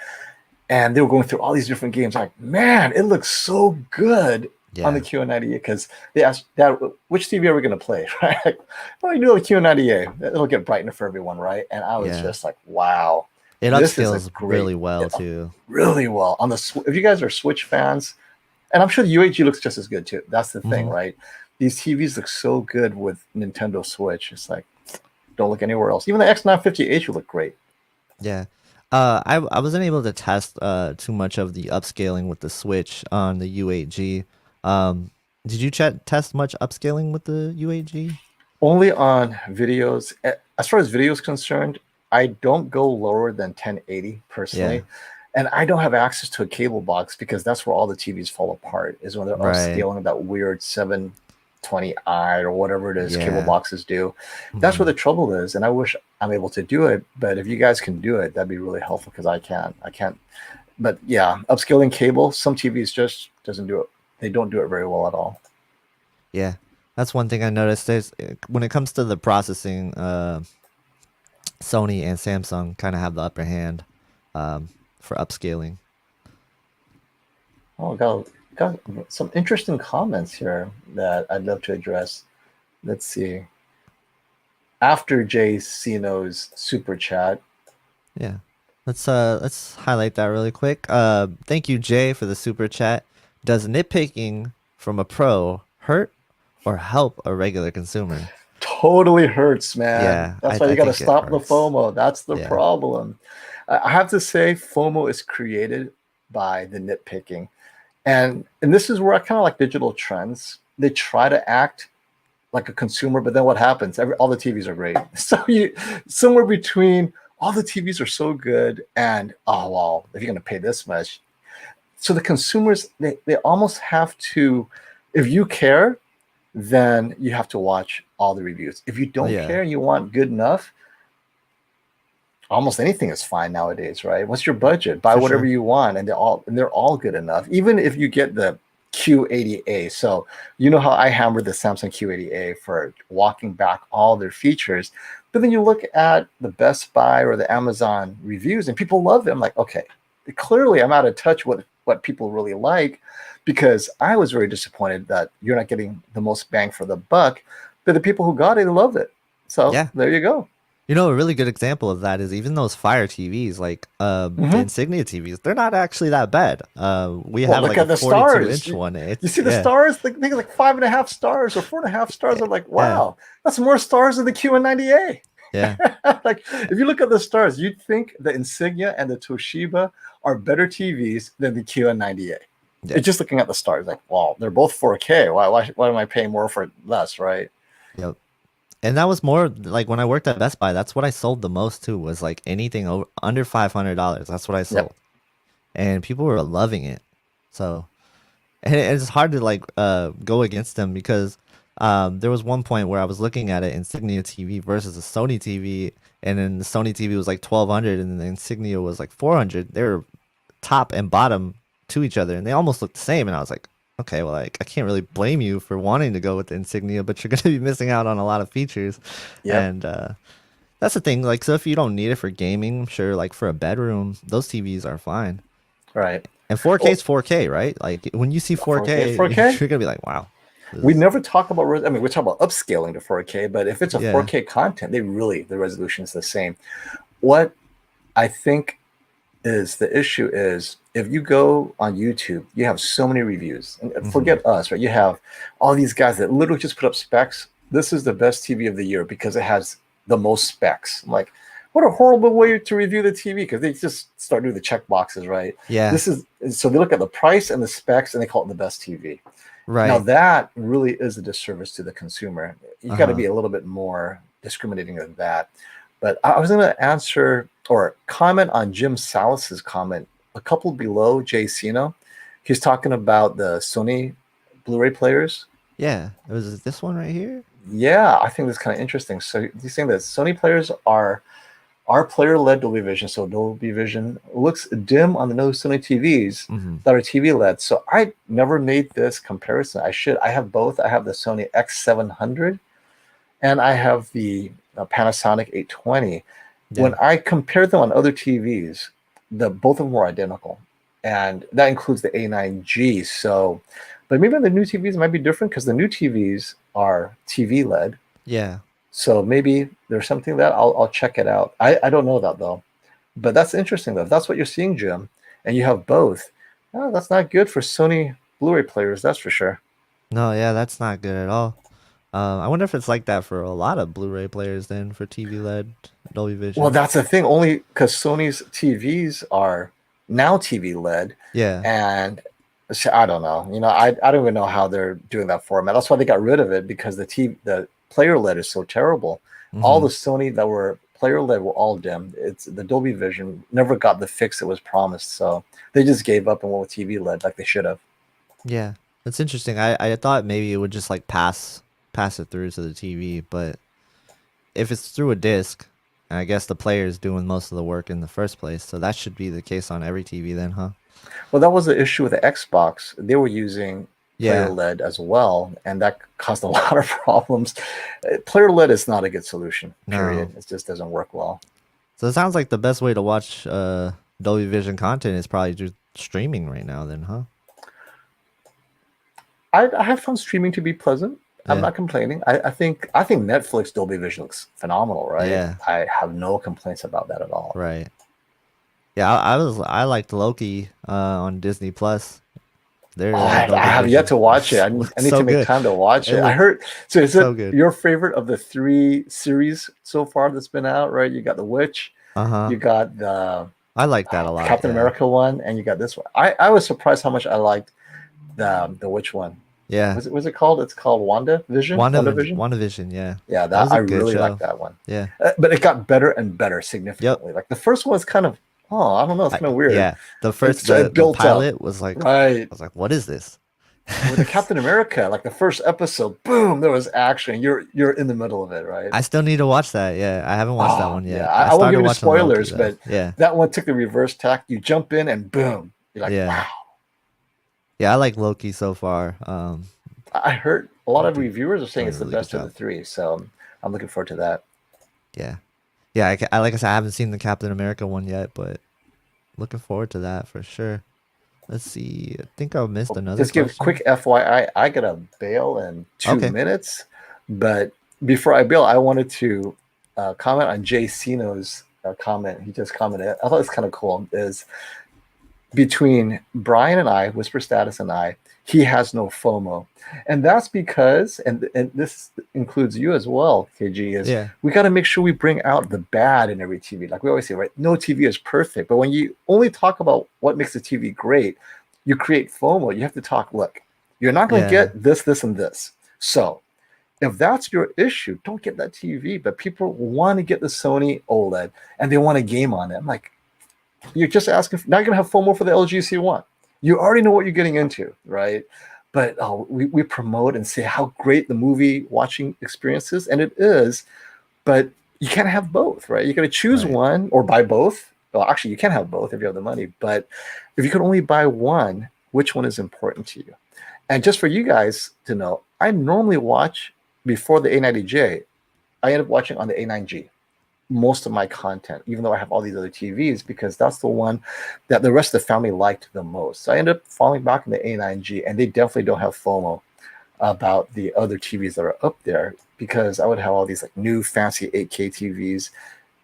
[SPEAKER 2] and they were going through all these different games. Like, man, it looks so good on the
[SPEAKER 1] Yeah.
[SPEAKER 2] QN90A because they asked, Dad, which TV are we going to play? Right? Like, well, you do the QN90A. It'll get brighter for everyone, right? And I was
[SPEAKER 1] Yeah.
[SPEAKER 2] just like, wow,
[SPEAKER 1] It
[SPEAKER 2] this is a
[SPEAKER 1] upscales
[SPEAKER 2] great,
[SPEAKER 1] really well too.
[SPEAKER 2] really well on the. If you guys are Switch fans, and I'm sure the UHG looks just as good too. That's the thing,
[SPEAKER 1] Hmm.
[SPEAKER 2] right? These TVs look so good with Nintendo Switch. It's like, don't look anywhere else. Even the X950H will look great.
[SPEAKER 1] Yeah. I wasn't able to test too much of the upscaling with the Switch on the U8G. Did you test much upscaling with the U8G?
[SPEAKER 2] Only on videos. As far as video is concerned, I don't go lower than 1080
[SPEAKER 1] Yeah.
[SPEAKER 2] personally. And I don't have access to a cable box because that's where all the TVs fall apart, is when they're
[SPEAKER 1] Right.
[SPEAKER 2] upscaling that weird 720i or whatever it is cable
[SPEAKER 1] Yeah.
[SPEAKER 2] boxes do. That's where
[SPEAKER 1] Hmm.
[SPEAKER 2] the trouble is. And I wish I'm able to do it. But if you guys can do it, that'd be really helpful because I can't. I can't. But yeah, upscaling cable, some TVs just doesn't do it. They don't do it very well at all.
[SPEAKER 1] Yeah. That's one thing I noticed. When it comes to the processing, Sony and Samsung kind of have the upper hand for upscaling.
[SPEAKER 2] Oh, got some interesting comments here that I'd love to address. Let's see. After Jay Cino's super chat,
[SPEAKER 1] Yeah. Let's highlight that really quick. Thank you, Jay, for the super chat. Does nitpicking from a pro hurt or help a regular consumer?
[SPEAKER 2] totally hurts, man.
[SPEAKER 1] Yeah,
[SPEAKER 2] That's why
[SPEAKER 1] I
[SPEAKER 2] you got to
[SPEAKER 1] think it
[SPEAKER 2] stop the
[SPEAKER 1] hurts.
[SPEAKER 2] FOMO. That's the
[SPEAKER 1] Yeah.
[SPEAKER 2] problem. I have to say, FOMO is created by the nitpicking, and this is where I kind of like digital trends. They try to act like a consumer, but then what happens? All the TVs are great. So you somewhere between all the TVs are so good and oh well, if you're gonna pay this much. So the consumers they almost have to, if you care, then you have to watch all the reviews. If you don't
[SPEAKER 1] Yeah,
[SPEAKER 2] care and you want good enough, almost anything is fine nowadays, right? What's your budget? Buy
[SPEAKER 1] for
[SPEAKER 2] whatever
[SPEAKER 1] sure.
[SPEAKER 2] you want, and they're all good enough. Even if you get the Q80A, so you know how I hammered the Samsung Q80A for walking back all their features, but then you look at the Best Buy or the Amazon reviews, and people love them. Like, okay, clearly I'm out of touch with what people really like, because I was very disappointed that you're not getting the most bang for the buck, but the people who got it love it. So
[SPEAKER 1] Yeah.
[SPEAKER 2] there you go.
[SPEAKER 1] A really good example of that is even those Fire TVs, like the
[SPEAKER 2] Hmm.
[SPEAKER 1] Insignia TVs. They're not actually that bad. We
[SPEAKER 2] Well,
[SPEAKER 1] have
[SPEAKER 2] look
[SPEAKER 1] like a
[SPEAKER 2] at the
[SPEAKER 1] 42
[SPEAKER 2] stars.
[SPEAKER 1] inch one.
[SPEAKER 2] You
[SPEAKER 1] It's
[SPEAKER 2] see the
[SPEAKER 1] yeah,
[SPEAKER 2] stars? They like 5.5 stars or 4.5 stars. I'm like,
[SPEAKER 1] yeah,
[SPEAKER 2] wow, that's more stars than the QN90A.
[SPEAKER 1] Yeah.
[SPEAKER 2] Like if you look at the stars, you'd think the Insignia and the Toshiba are better TVs than the QN90A.
[SPEAKER 1] Yeah.
[SPEAKER 2] It's just looking at the stars, like, well, they're both 4K. Why am I paying more for less, right?
[SPEAKER 1] Yep. And that was more like when I worked at Best Buy, that's what I sold the most too, was like anything over under $500. That's what I
[SPEAKER 2] Yep.
[SPEAKER 1] sold. And people were loving it. So, and it's hard to like go against them because there was one point where I was looking at it Insignia TV versus a Sony TV, and then the Sony TV was like 1200 and the Insignia was like 400. They were top and bottom to each other and they almost looked the same, and I was like, okay, well, like I can't really blame you for wanting to go with the Insignia, but you're going to be missing out on a lot of features.
[SPEAKER 2] Yep.
[SPEAKER 1] And that's the thing, like, so if you don't need it for gaming, I'm sure like for a bedroom those TVs are fine.
[SPEAKER 2] Right.
[SPEAKER 1] And 4K
[SPEAKER 2] Well,
[SPEAKER 1] is 4K, right? Like when you see 4K,
[SPEAKER 2] 4K.
[SPEAKER 1] you're gonna be like, wow.
[SPEAKER 2] We never talk about. I mean, we talk about upscaling to 4K, but if it's a
[SPEAKER 1] Yeah.
[SPEAKER 2] 4K content, the resolution is the same. What I think is the issue is if you go on YouTube, you have so many reviews. And forget us, right? You have all these guys that literally just put up specs. This is the best TV of the year because it has the most specs. I'm like, what a horrible way to review the TV because they just start doing the check boxes, right?
[SPEAKER 1] Yeah.
[SPEAKER 2] This is so they look at the price and the specs and they call it the best TV.
[SPEAKER 1] Right.
[SPEAKER 2] Now that really is a disservice to the consumer. You got to
[SPEAKER 1] Uh-huh.
[SPEAKER 2] be a little bit more discriminating than that. But I was going to answer or comment on Jim Salas's comment a couple below Jay Sino. He's talking about the Sony Blu-ray players.
[SPEAKER 1] Yeah. It was this one right here.
[SPEAKER 2] Yeah, I think that's kind of interesting. So he's saying that Sony players are player-led Dolby Vision. So Dolby Vision looks dim on the no Sony TVs that are TV-led. So I never made this comparison. I should. I have both. I have the Sony X700 and I have the Panasonic 820.
[SPEAKER 1] Yeah.
[SPEAKER 2] When I compared them on other TVs, both of them were identical, and that includes the A9G. So, but maybe the new TVs might be different because the new TVs are TV led.
[SPEAKER 1] Yeah.
[SPEAKER 2] So maybe there's something that I'll check it out. I don't know that though, but that's interesting though. If that's what you're seeing, Jim, and you have both, oh, that's not good for Sony Blu-ray players. That's for sure.
[SPEAKER 1] No, yeah, that's not good at all. I wonder if it's like that for a lot of Blu-ray players then for TV LED Dolby Vision.
[SPEAKER 2] Well, that's the thing. Only because Sony's TVs are now TV led,
[SPEAKER 1] yeah.
[SPEAKER 2] and I don't know. You know, I don't even know how they're doing that format. That's why they got rid of it because the player led is so terrible. All the Sony that were player led were all dim. It's the Dolby Vision never got the fix that was promised, so they just gave up and went with TV led like they should have.
[SPEAKER 1] Yeah, it's interesting. I thought maybe it would just like pass it through to the TV, but if it's through a disc, and I guess the player is doing most of the work in the first place, so that should be the case on every TV then, huh?
[SPEAKER 2] Well, that was the issue with the Xbox. They were using player led as well, and that caused a lot of problems. Player led is not a good solution, period.
[SPEAKER 1] No.
[SPEAKER 2] It just doesn't work well.
[SPEAKER 1] So it sounds like the best way to watch Dolby Vision content is probably just streaming right now then, huh?
[SPEAKER 2] I have found streaming to be pleasant. I'm
[SPEAKER 1] Yeah.
[SPEAKER 2] not complaining. I think Netflix Dolby Vision looks phenomenal, right?
[SPEAKER 1] Yeah.
[SPEAKER 2] I have no complaints about that at all.
[SPEAKER 1] Right. Yeah, I liked Loki on Disney Plus.
[SPEAKER 2] I have yet to watch it. I need
[SPEAKER 1] so
[SPEAKER 2] to make
[SPEAKER 1] good.
[SPEAKER 2] time to watch it.
[SPEAKER 1] It
[SPEAKER 2] I heard. So is
[SPEAKER 1] so
[SPEAKER 2] it
[SPEAKER 1] good.
[SPEAKER 2] your favorite of the 3 series so far that's been out? Right? You got The Witch.
[SPEAKER 1] Uh-huh.
[SPEAKER 2] You got the
[SPEAKER 1] I like that a lot.
[SPEAKER 2] Captain America one, and you got this one. I was surprised how much I liked the Witch one.
[SPEAKER 1] Yeah.
[SPEAKER 2] Was it called? It's called WandaVision.
[SPEAKER 1] WandaVision, yeah.
[SPEAKER 2] Yeah,
[SPEAKER 1] That was a
[SPEAKER 2] I
[SPEAKER 1] good
[SPEAKER 2] really
[SPEAKER 1] show.
[SPEAKER 2] liked that one.
[SPEAKER 1] Yeah.
[SPEAKER 2] But it got better and better significantly. Like the first one was kind of, I don't know, it's kind of weird.
[SPEAKER 1] Yeah. The first
[SPEAKER 2] it built
[SPEAKER 1] the pilot was like,
[SPEAKER 2] right.
[SPEAKER 1] I was like, what is this?
[SPEAKER 2] With the Captain America, like the first episode, boom, there was action. You're in the middle of it, right?
[SPEAKER 1] I still need to watch that. Yeah, I haven't watched that one yet.
[SPEAKER 2] Yeah, I won't give you spoilers,
[SPEAKER 1] Loki,
[SPEAKER 2] but
[SPEAKER 1] yeah,
[SPEAKER 2] that one took the reverse tack. You jump in and boom, you're like,
[SPEAKER 1] Yeah.
[SPEAKER 2] wow.
[SPEAKER 1] yeah, I like Loki so far.
[SPEAKER 2] I heard a lot of
[SPEAKER 1] Doing-
[SPEAKER 2] reviewers are saying
[SPEAKER 1] doing
[SPEAKER 2] it's
[SPEAKER 1] a
[SPEAKER 2] the
[SPEAKER 1] really good
[SPEAKER 2] best of the
[SPEAKER 1] job.
[SPEAKER 2] 3, so I'm looking forward to that.
[SPEAKER 1] Yeah, yeah. I like I said, I haven't seen the Captain America one yet, but looking forward to that for sure. Let's see. I think I missed another.
[SPEAKER 2] Just give
[SPEAKER 1] question.
[SPEAKER 2] quick FYI, I gotta bail in 2
[SPEAKER 1] Okay.
[SPEAKER 2] minutes, but before I bail, I wanted to comment on Jay Sino's comment. He just commented. I thought it's kind of cool. Is between Brian and I, Whisper Status and I, he has no FOMO. And that's because, and this includes you as well, KG, is
[SPEAKER 1] Yeah.
[SPEAKER 2] we got to make sure we bring out the bad in every TV. Like we always say, right? No TV is perfect. But when you only talk about what makes a TV great, you create FOMO. You have to talk, look, you're not going to
[SPEAKER 1] Yeah.
[SPEAKER 2] get this, this, and this. So if that's your issue, don't get that TV. But people want to get the Sony OLED and they want to game on it. I'm like, you're just asking, now you're going to have FOMO for the LG C1. You already know what you're getting into, right? But we promote and say how great the movie watching experience is, and it is, but you can't have both, right? You got to choose
[SPEAKER 1] Right.
[SPEAKER 2] one or buy both. Well, actually, you can have both if you have the money, but if you could only buy one, which one is important to you? And just for you guys to know, I normally watch before the A90J. I end up watching on the A9G most of my content, even though I have all these other TVs, because that's the one that the rest of the family liked the most. So I ended up falling back in the A9G, and they definitely don't have FOMO about the other TVs that are up there, because I would have all these like new fancy 8K TVs,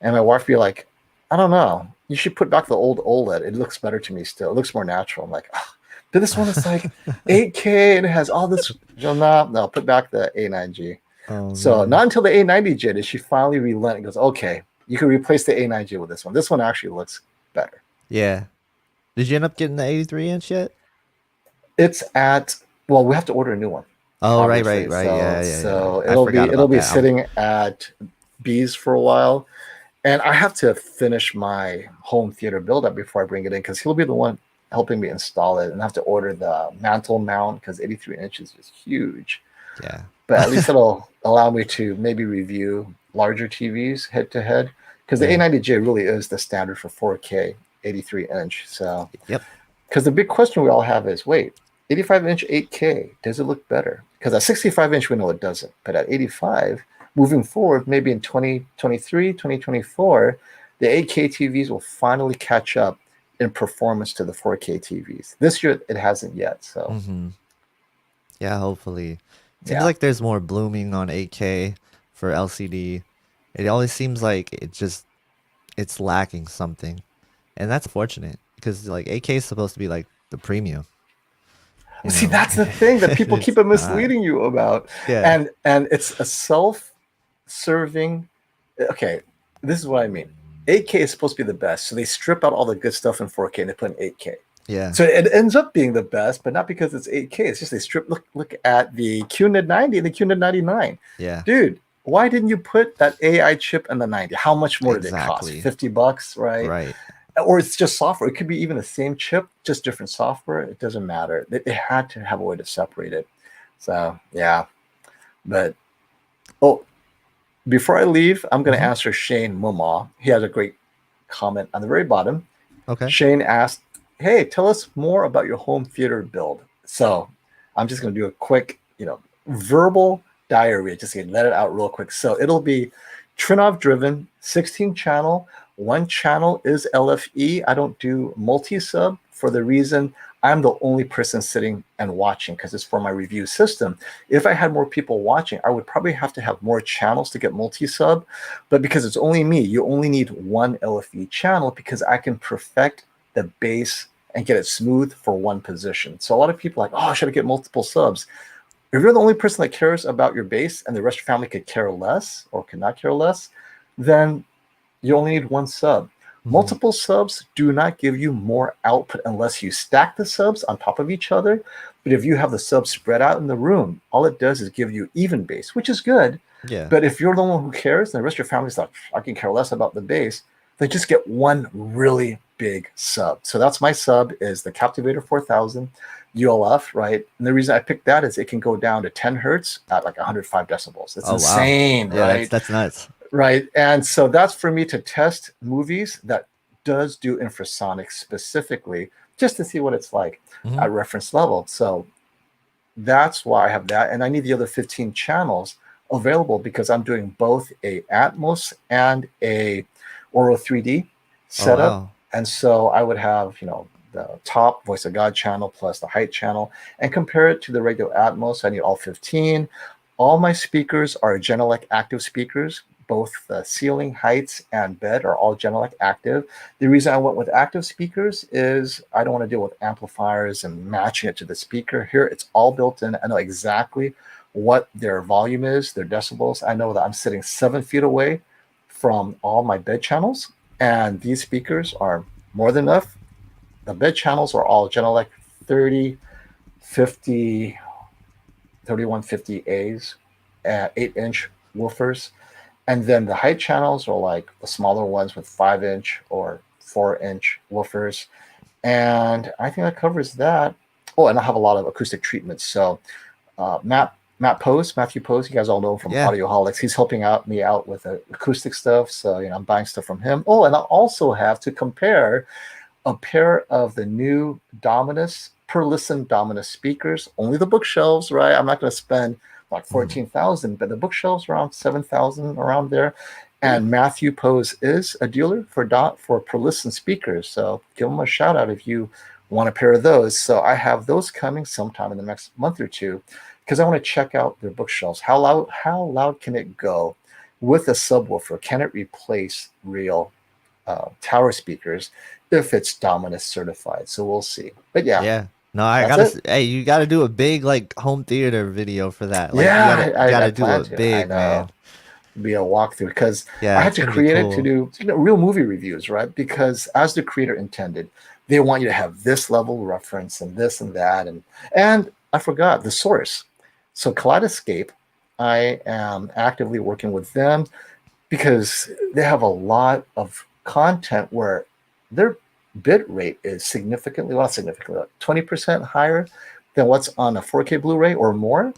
[SPEAKER 2] and my wife would be like, I don't know, you should put back the old OLED. It looks better to me still. It looks more natural. I'm like, oh, but this one is like 8K and it has all this. No, put back the A9G.
[SPEAKER 1] Oh
[SPEAKER 2] So
[SPEAKER 1] man.
[SPEAKER 2] not until the A90J did she finally relent and goes, okay, you can replace the A9J with this one. This one actually looks better.
[SPEAKER 1] Yeah. Did you end up getting the 83 inch yet?
[SPEAKER 2] It's at, well, we have to order a new one,
[SPEAKER 1] Oh, right,
[SPEAKER 2] obviously.
[SPEAKER 1] right, right.
[SPEAKER 2] So
[SPEAKER 1] Yeah, yeah, yeah.
[SPEAKER 2] so
[SPEAKER 1] I
[SPEAKER 2] it'll
[SPEAKER 1] forgot
[SPEAKER 2] be it'll
[SPEAKER 1] about
[SPEAKER 2] be
[SPEAKER 1] that.
[SPEAKER 2] sitting at B's for a while. And I have to finish my home theater build up before I bring it in, because he'll be the one helping me install it, and I have to order the mantle mount because 83 inches is huge.
[SPEAKER 1] Yeah.
[SPEAKER 2] But at least it'll allow me to maybe review larger TVs head to head, because the
[SPEAKER 1] Yeah.
[SPEAKER 2] A90J really is the standard for 4K 83 inch. So,
[SPEAKER 1] Yep.
[SPEAKER 2] because the big question we all have is, wait, 85 inch 8K, does it look better? Because at 65 inch, we know it doesn't. But at 85, moving forward, maybe in 2023, 2024, the 8K TVs will finally catch up in performance to the 4K TVs. This year, it hasn't yet. So,
[SPEAKER 1] Mm-hmm. Yeah, hopefully. Seems
[SPEAKER 2] yeah.
[SPEAKER 1] like there's more blooming on 8K for LCD. It always seems like it's lacking something. And that's unfortunate because like 8K is supposed to be like the premium, you
[SPEAKER 2] See,
[SPEAKER 1] know.
[SPEAKER 2] that's the thing that people keep
[SPEAKER 1] It's
[SPEAKER 2] on
[SPEAKER 1] not.
[SPEAKER 2] misleading you about.
[SPEAKER 1] Yeah.
[SPEAKER 2] And it's a self-serving. Okay, this is what I mean. 8K is supposed to be the best, so they strip out all the good stuff in 4K and they put in 8K.
[SPEAKER 1] Yeah.
[SPEAKER 2] So it ends up being the best, but not because it's 8K. It's just they strip. Look at the QNID 90 and the QNID 99.
[SPEAKER 1] Yeah.
[SPEAKER 2] Dude, why didn't you put that AI chip in the 90? How much more did it cost?
[SPEAKER 1] Exactly.
[SPEAKER 2] $50, right?
[SPEAKER 1] Right.
[SPEAKER 2] Or it's just software. It could be even the same chip, just different software. It doesn't matter. They had to have a way to separate it. So yeah, but oh, before I leave, I'm going to
[SPEAKER 1] Mhm.
[SPEAKER 2] answer Shane Muma. He has a great comment on the very bottom.
[SPEAKER 1] Okay.
[SPEAKER 2] Shane asked, "Hey, tell us more about your home theater build." So I'm just going to do a quick, verbal diarrhea. Just to let it out real quick. So it'll be Trinnov driven, 16 channel. One channel is LFE. I don't do multi-sub for the reason I'm the only person sitting and watching, because it's for my review system. If I had more people watching, I would probably have to have more channels to get multi-sub. But because it's only me, you only need one LFE channel, because I can perfect the bass and get it smooth for one position. So a lot of people are like, oh, should I get multiple subs? If you're the only person that cares about your bass and the rest of your family could care less or could not care less, then you only need one sub.
[SPEAKER 1] Mhm.
[SPEAKER 2] Multiple subs do not give you more output unless you stack the subs on top of each other. But if you have the subs spread out in the room, all it does is give you even bass, which is good.
[SPEAKER 1] Yeah.
[SPEAKER 2] But if you're the one who cares and the rest of your family's like, I can care less about the bass, then just get one really big sub. So that's my sub, is the Captivator 4000 ULF, right? And the reason I picked that is it can go down to 10 hertz at like 105 decibels. It's
[SPEAKER 1] Oh wow.
[SPEAKER 2] insane,
[SPEAKER 1] Yeah,
[SPEAKER 2] right?
[SPEAKER 1] that's nuts.
[SPEAKER 2] Right. And so that's for me to test movies that does do infrasonic specifically, just to see what it's like
[SPEAKER 1] Mhm.
[SPEAKER 2] at reference level. So that's why I have that. And I need the other 15 channels available, because I'm doing both a Atmos and a Oro 3D
[SPEAKER 1] Oh
[SPEAKER 2] setup.
[SPEAKER 1] wow.
[SPEAKER 2] And so I would have, the top Voice of God channel plus the height channel, and compare it to the regular Atmos. I need all 15. All my speakers are Genelec active speakers, both the ceiling, heights, and bed are all Genelec active. The reason I went with active speakers is I don't want to deal with amplifiers and matching it to the speaker. Here, it's all built in. I know exactly what their volume is, their decibels. I know that I'm sitting 7 feet away from all my bed channels, and these speakers are more than enough. The bed channels are all Genelec 30, 50, 3150As, 8-inch woofers. And then the height channels are like the smaller ones with 5-inch or 4-inch woofers. And I think that covers that. Oh, and I have a lot of acoustic treatments. So Matthew Pose, you guys all know him from
[SPEAKER 1] Yeah.
[SPEAKER 2] Audioholics. He's helping me out with acoustic stuff. So, I'm buying stuff from him. Oh, and I also have to compare a pair of the new Per-Listen Dominus speakers. Only the bookshelves, right? I'm not going to spend like 14,000, but the bookshelves around 7,000 around there. And Matthew Pose is a dealer for Per-Listen speakers. So give him a shout out if you want a pair of those. So I have those coming sometime in the next month or two because I want to check out their bookshelves. How loud can it go with a subwoofer? Can it replace real tower speakers if it's Dominus certified? So we'll see. But
[SPEAKER 1] Yeah. No, I
[SPEAKER 2] that's
[SPEAKER 1] gotta. Hey, you gotta do a big like home theater video for that. Like
[SPEAKER 2] Yeah,
[SPEAKER 1] you
[SPEAKER 2] I
[SPEAKER 1] gotta do
[SPEAKER 2] plan
[SPEAKER 1] it
[SPEAKER 2] to. I
[SPEAKER 1] big,
[SPEAKER 2] know.
[SPEAKER 1] man.
[SPEAKER 2] Be a walkthrough because I
[SPEAKER 1] Yeah,
[SPEAKER 2] had
[SPEAKER 1] it's
[SPEAKER 2] to
[SPEAKER 1] gonna be
[SPEAKER 2] create it to
[SPEAKER 1] cool.
[SPEAKER 2] do real movie reviews, right? Because as the creator intended, they want you to have this level reference and this and that, and I forgot the source. So Kaleidoscape, I am actively working with them because they have a lot of content where their bit rate is significantly, well, not significantly, 20% higher than what's on a 4K Blu-ray or more.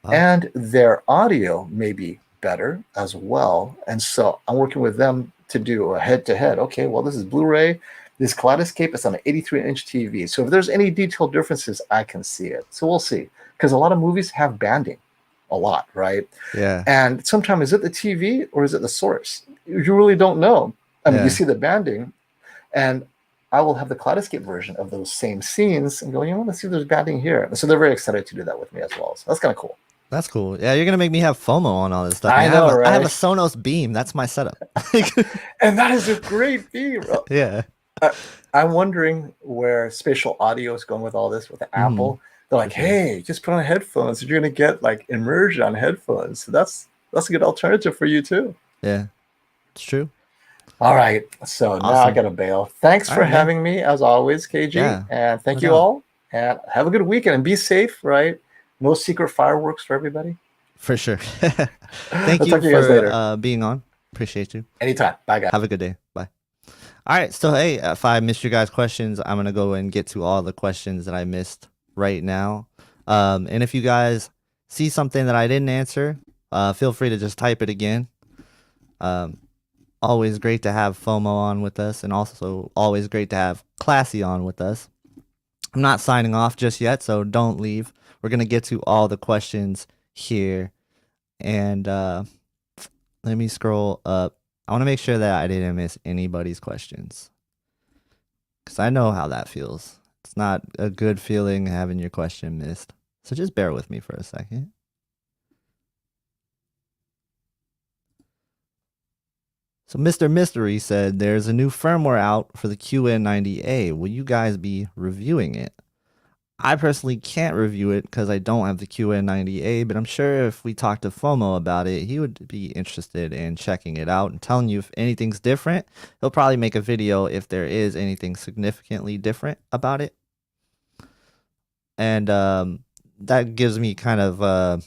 [SPEAKER 1] Wow.
[SPEAKER 2] And their audio may be better as well. And so I'm working with them to do a head-to-head. Okay, well, this is Blu-ray. This Kaleidoscape is on an 83-inch TV. So if there's any detailed differences, I can see it. So we'll see. Because a lot of movies have banding, a lot, right?
[SPEAKER 1] Yeah.
[SPEAKER 2] And sometimes, is it the TV or is it the source? You really don't know. I mean, you
[SPEAKER 1] Yeah.
[SPEAKER 2] see the banding, and I will have the Kaleidoscape version of those same scenes and go, let's see if there's banding here. So they're very excited to do that with me as well. So that's kind of cool.
[SPEAKER 1] That's cool. Yeah, you're gonna make me have FOMO on all this stuff,
[SPEAKER 2] I
[SPEAKER 1] man.
[SPEAKER 2] know,
[SPEAKER 1] I have a
[SPEAKER 2] right?
[SPEAKER 1] Sonos Beam. That's my setup.
[SPEAKER 2] And that is a great theme.
[SPEAKER 1] Yeah.
[SPEAKER 2] I'm wondering where spatial audio is going with all this with Apple. They're like,
[SPEAKER 1] sure.
[SPEAKER 2] hey, just put on headphones. You're going to get like immersion on headphones. So that's a good alternative for you too.
[SPEAKER 1] Yeah, it's true.
[SPEAKER 2] All right. So now I
[SPEAKER 1] Awesome.
[SPEAKER 2] got to bail. Thanks
[SPEAKER 1] All
[SPEAKER 2] for
[SPEAKER 1] right, man.
[SPEAKER 2] having me as always, KG.
[SPEAKER 1] Yeah,
[SPEAKER 2] And thank
[SPEAKER 1] no
[SPEAKER 2] you
[SPEAKER 1] doubt.
[SPEAKER 2] all. And have a good weekend and be safe, right? No secret fireworks for everybody.
[SPEAKER 1] For sure. Thank
[SPEAKER 2] I'll
[SPEAKER 1] you
[SPEAKER 2] talk to you guys
[SPEAKER 1] for
[SPEAKER 2] later.
[SPEAKER 1] being on. Appreciate you.
[SPEAKER 2] Anytime. Bye, guys.
[SPEAKER 1] Have a good day. Bye. All right. So, hey, if I missed your guys' questions, I'm going to go and get to all the questions that I missed right now. And if you guys see something that I didn't answer, feel free to just type it again. Always great to have FOMO on with us, and also always great to have Classy on with us. I'm not signing off just yet, so don't leave. We're going to get to all the questions here. And let me scroll up. I want to make sure that I didn't miss anybody's questions, because I know how that feels. It's not a good feeling having your question missed. So just bear with me for a second. So Mr. Mystery said there's a new firmware out for the QN90A. Will you guys be reviewing it? I personally can't review it because I don't have the QN90A, but I'm sure if we talk to FOMO about it, he would be interested in checking it out and telling you if anything's different. He'll probably make a video if there is anything significantly different about it. And that gives me kind of a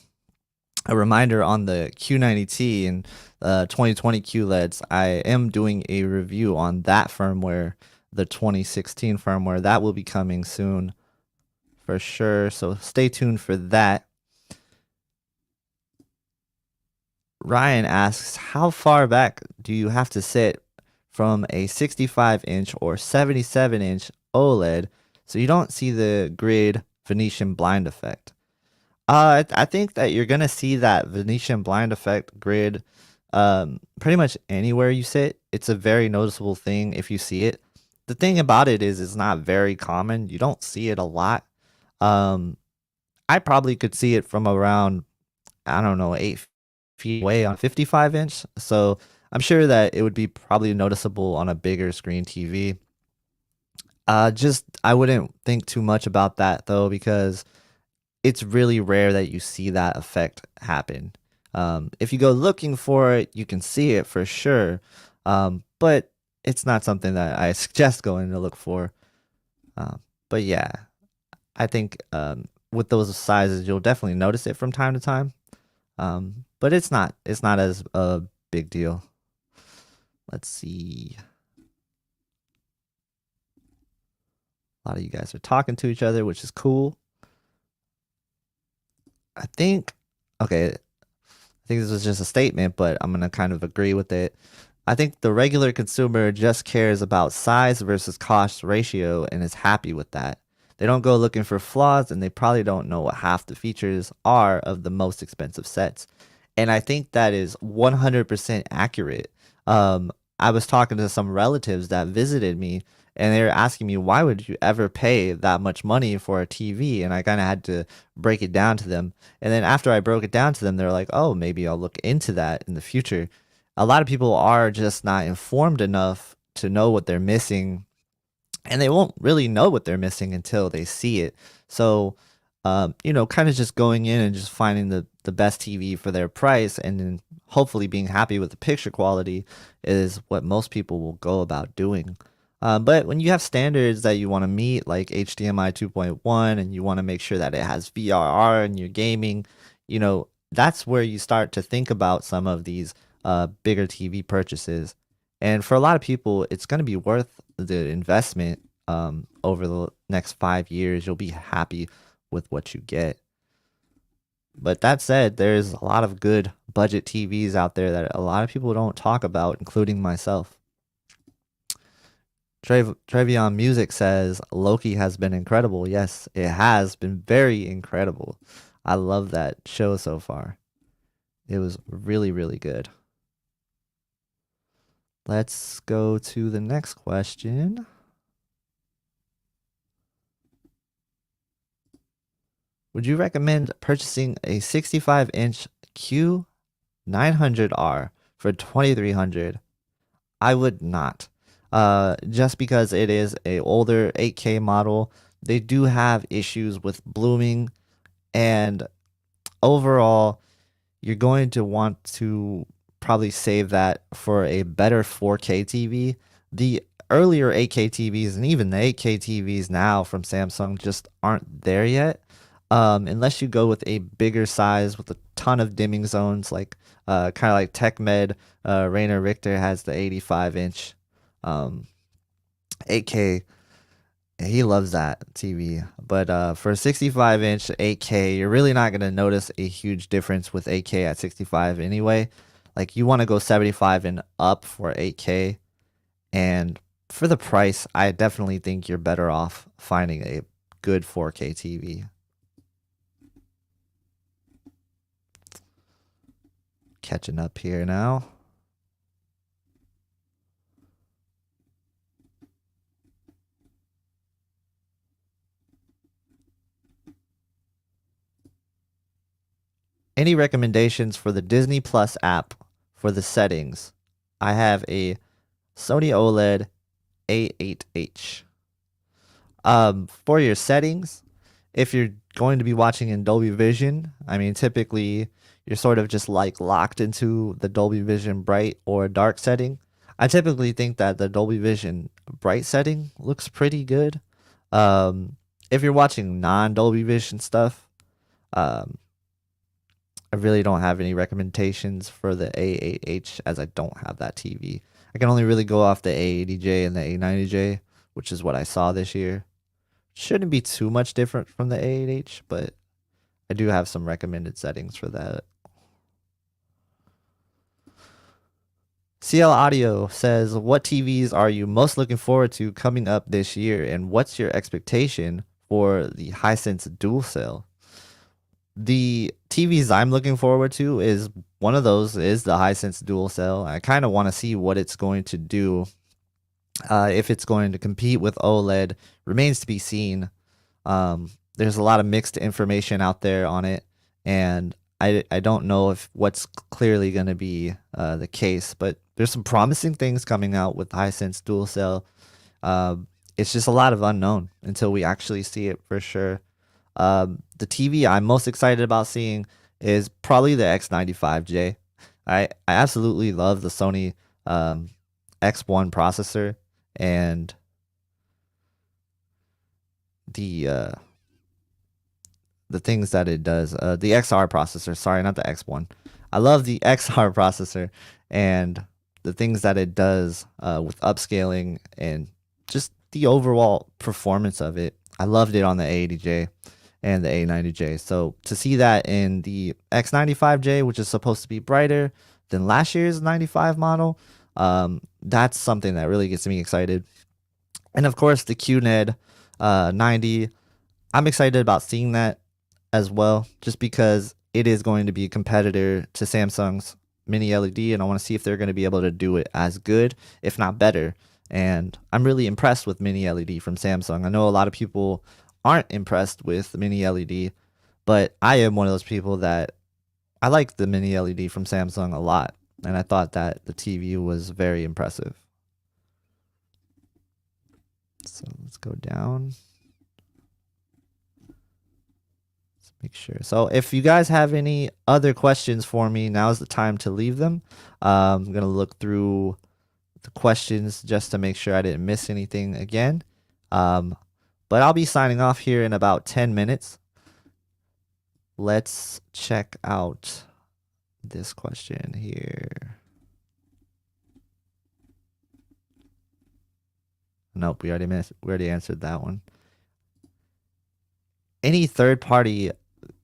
[SPEAKER 1] reminder on the Q90T and 2020 QLEDs. I am doing a review on that firmware, the 2016 firmware. That will be coming soon for sure. So stay tuned for that. Ryan asks, how far back do you have to sit from a 65-inch or 77-inch OLED so you don't see the grid Venetian blind effect? I think that you're gonna see that Venetian blind effect grid pretty much anywhere you sit. It's a very noticeable thing if you see it. The thing about it is it's not very common. You don't see it a lot. I probably could see it from around, I don't know, 8 feet away on 55 inch. So I'm sure that it would be probably noticeable on a bigger screen TV. Just I wouldn't think too much about that though, because it's really rare that you see that effect happen. If you go looking for it, you can see it for sure. But it's not something that I suggest going to look for. But yeah, I think with those sizes, you'll definitely notice it from time to time. But it's not as a big deal. Let's see. A lot of you guys are talking to each other, which is cool. I think, okay, I think this was just a statement, but I'm gonna kind of agree with it. I think the regular consumer just cares about size versus cost ratio and is happy with that. They don't go looking for flaws, and they probably don't know what half the features are of the most expensive sets. And I think that is 100% accurate. I was talking to some relatives that visited me, and they were asking me, why would you ever pay that much money for a TV? And I kind of had to break it down to them. And then after I broke it down to them, they're like, oh, maybe I'll look into that in the future. A lot of people are just not informed enough to know what they're missing, and they won't really know what they're missing until they see it. So, kind of just going in and just finding the best TV for their price, and then hopefully being happy with the picture quality is what most people will go about doing. But when you have standards that you want to meet, like HDMI 2.1, and you want to make sure that it has VRR in your gaming, that's where you start to think about some of these bigger TV purchases. And for a lot of people, it's going to be worth the investment over the next 5 years. You'll be happy with what you get. But that said, there's a lot of good budget TVs out there that a lot of people don't talk about, including myself. Trevion Music says Loki has been incredible. Yes, it has been very incredible. I love that show so far. It was really, really good. Let's go to the next question. Would you recommend purchasing a 65-inch Q900R for $2,300? I would not. Just because it is a older 8K model, they do have issues with blooming, and overall, you're going to want to probably save that for a better 4K TV. The earlier 8K TVs and even the 8K TVs now from Samsung just aren't there yet. Unless you go with a bigger size with a ton of dimming zones, like kind of like TechMed, Rainer Richter has the 85-inch 8K. He loves that TV. But for 65-inch 8K, you're really not going to notice a huge difference with 8K at 65 anyway. Like, you want to go 75 and up for 8K. And for the price, I definitely think you're better off finding a good 4K TV. Catching up here now. Any recommendations for the Disney Plus app for the settings? I have a Sony OLED A8H. For your settings, if you're going to be watching in Dolby Vision, I mean, typically you're sort of just like locked into the Dolby Vision bright or dark setting. I typically think that the Dolby Vision bright setting looks pretty good. If you're watching non-Dolby Vision stuff, I really don't have any recommendations for the A8H, as I don't have that TV. I can only really go off the A80J and the A90J, which is what I saw this year. Shouldn't be too much different from the A8H, but I do have some recommended settings for that. CL Audio says, what TVs are you most looking forward to coming up this year, and what's your expectation for the Hisense dual cell? The TVs I'm looking forward to is one of those is the Hisense dual cell. I kind of want to see what it's going to do. If it's going to compete with OLED remains to be seen. There's a lot of mixed information out there on it, and I don't know if what's clearly going to be the case, but there's some promising things coming out with Hisense dual cell. It's just a lot of unknown until we actually see it for sure. The TV I'm most excited about seeing is probably the X95J. I absolutely love the Sony X1 processor and the things that it does. The XR processor, sorry, not the X1. I love the XR processor and the things that it does with upscaling and just the overall performance of it. I loved it on the A80J and the A90J. So to see that in the X95J, which is supposed to be brighter than last year's 95 model, that's something that really gets me excited. And of course, the QNED 90, I'm excited about seeing that as well, just because it is going to be a competitor to Samsung's Mini LED, and I want to see if they're going to be able to do it as good, if not better. And I'm really impressed with Mini LED from Samsung. I know a lot of people aren't impressed with the Mini LED, but I am one of those people that I like the Mini LED from Samsung a lot, and I thought that the TV was very impressive. So let's go down. Let's make sure. So if you guys have any other questions for me, now's the time to leave them. I'm going to look through the questions just to make sure I didn't miss anything again. But I'll be signing off here in about 10 minutes. Let's check out this question here. Nope, we already answered that one. Any third-party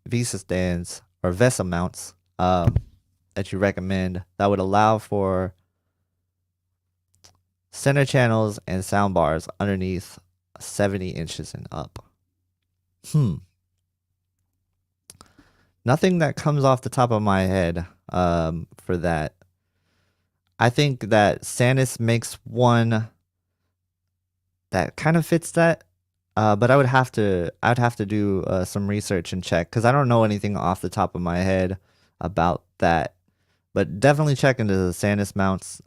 [SPEAKER 1] VESA stands or VESA mounts that you recommend that would allow for center channels and sound bars underneath 70 inches and up? Nothing that comes off the top of my head for that. I think that Sanus makes one that kind of fits that, but I'd have to do some research and check, because I don't know anything off the top of my head about that. But definitely check into the Sanus mounts.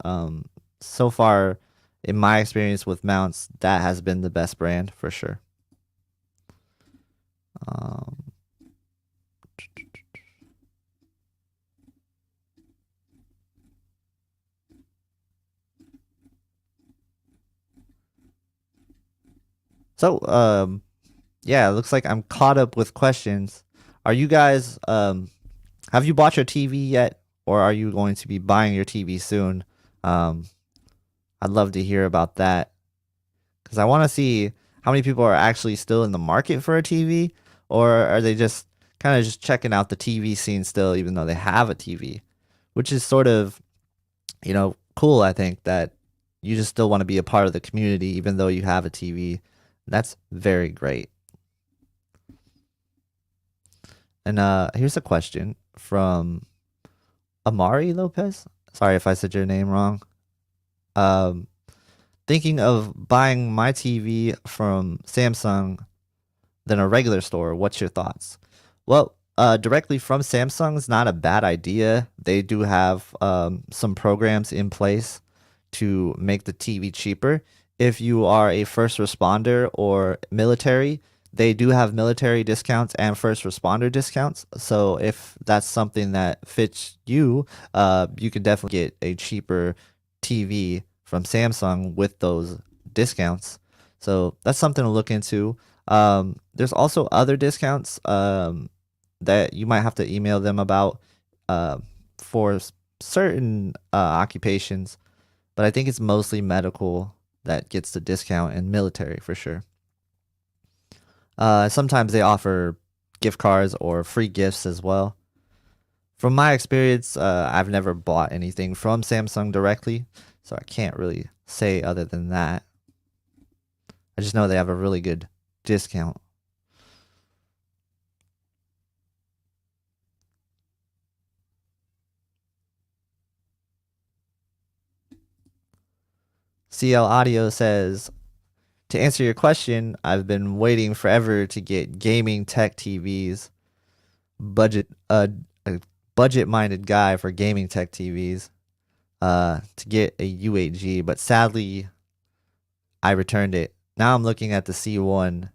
[SPEAKER 1] So far, in my experience with mounts, that has been the best brand for sure. So, yeah, it looks like I'm caught up with questions. Are you guys, have you bought your TV yet? Or are you going to be buying your TV soon? I'd love to hear about that, because I want to see how many people are actually still in the market for a TV, or are they just kind of just checking out the TV scene still, even though they have a TV, which is sort of, cool. I think that you just still want to be a part of the community, even though you have a TV. That's very great. And here's a question from Amari Lopez. Sorry if I said your name wrong. Thinking of buying my TV from Samsung than a regular store. What's your thoughts? Well, directly from Samsung is not a bad idea. They do have some programs in place to make the TV cheaper. If you are a first responder or military, they do have military discounts and first responder discounts. So if that's something that fits you, you can definitely get a cheaper TV from Samsung with those discounts. So that's something to look into. There's also other discounts that you might have to email them about for certain occupations, but I think it's mostly medical that gets the discount, and military for sure. Sometimes they offer gift cards or free gifts as well. From my experience, I've never bought anything from Samsung directly, so I can't really say other than that. I just know they have a really good discount. CL Audio says, to answer your question, I've been waiting forever to get gaming tech TVs. Budget a budget-minded guy for gaming tech TVs to get a U8G, but sadly I returned it. Now I'm looking at the C1 and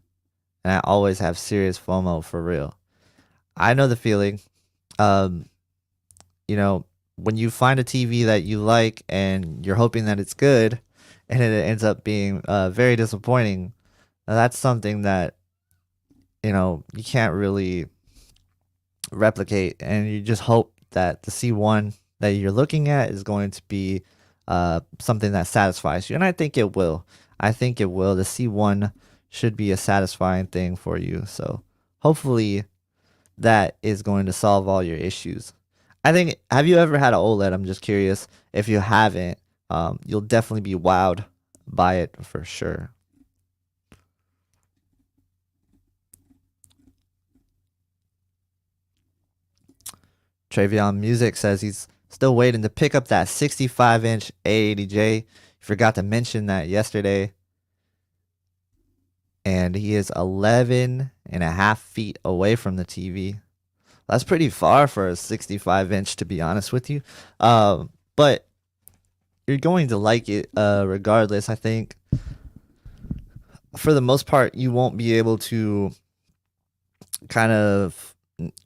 [SPEAKER 1] I always have serious FOMO for real. I know the feeling. Um, you know, when you find a TV that you like and you're hoping that it's good and it ends up being very disappointing, that's something that, you can't really replicate. And you just hope that the C1 that you're looking at is going to be something that satisfies you. And I think it will. I think it will. The C1 should be a satisfying thing for you. So hopefully that is going to solve all your issues. I think, have you ever had an OLED? I'm just curious. If you haven't, you'll definitely be wowed by it for sure. Travion Music says he's still waiting to pick up that 65-inch A80J. Forgot to mention that yesterday. And he is 11 and a half feet away from the TV. That's pretty far for a 65-inch, to be honest with you. But you're going to like it regardless. I think for the most part, you won't be able to kind of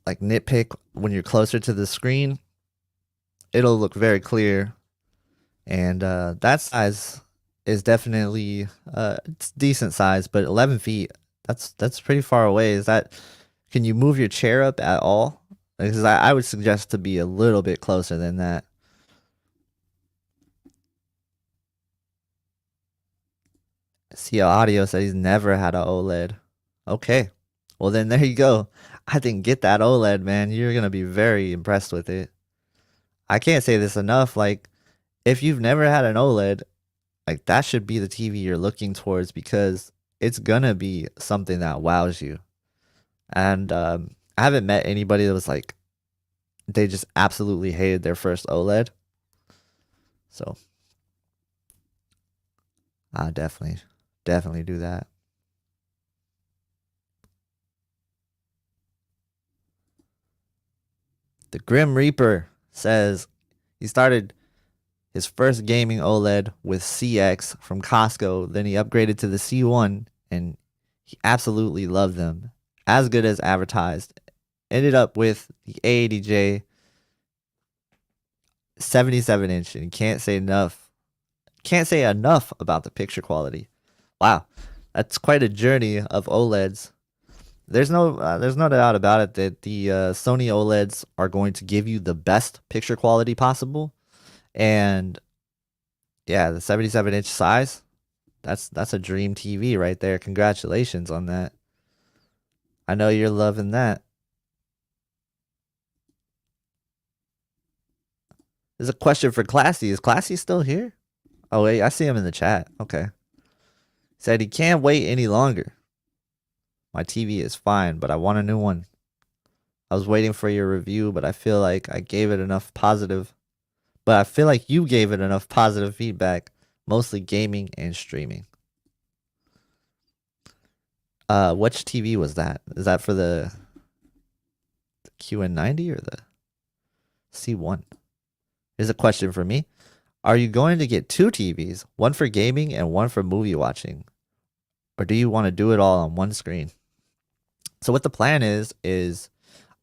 [SPEAKER 1] like nitpick when you're closer to the screen. It'll look very clear. And that size is definitely it's decent size, but 11 feet, that's pretty far away. Can you move your chair up at all? Because I would suggest to be a little bit closer than that. See, Audio said he's never had an OLED. Okay, well then there you go. I think get that OLED, man. You're gonna be very impressed with it. I can't say this enough. Like, if you've never had an OLED, like that should be the TV you're looking towards because it's gonna be something that wows you. And I haven't met anybody that was like they just absolutely hated their first OLED. So I definitely do that. The Grim Reaper says he started his first gaming OLED with CX from Costco. Then he upgraded to the C1 and he absolutely loved them. As good as advertised. Ended up with the A80J 77-inch and can't say enough about the picture quality. Wow. That's quite a journey of OLEDs. There's no doubt about it that the Sony OLEDs are going to give you the best picture quality possible. And yeah, the 77-inch size, that's a dream TV right there. Congratulations on that. I know you're loving that. There's a question for Classy. Is Classy still here? Oh wait, I see him in the chat. Okay. Said he can't wait any longer. My TV is fine, but I want a new one. I was waiting for your review, but I feel like I gave it enough positive. But I feel like you gave it enough positive feedback, mostly gaming and streaming. Which TV was that? Is that for the QN90 or the C1? Here's a question for me. Are you going to get two TVs, one for gaming and one for movie watching? Or do you want to do it all on one screen? So what the plan is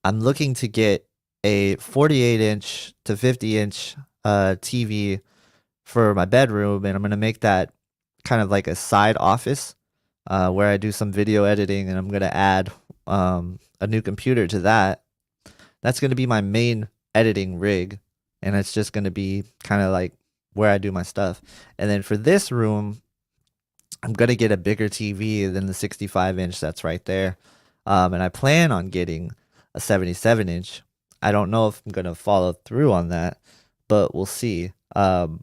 [SPEAKER 1] I'm looking to get a 48-inch to 50-inch TV for my bedroom, and I'm going to make that kind of like a side office where I do some video editing, and I'm going to add a new computer to that. That's going to be my main editing rig, and it's just going to be kind of like where I do my stuff. And then for this room, I'm going to get a bigger TV than the 65-inch that's right there. And I plan on getting a 77-inch. I don't know if I'm going to follow through on that, but we'll see. I'm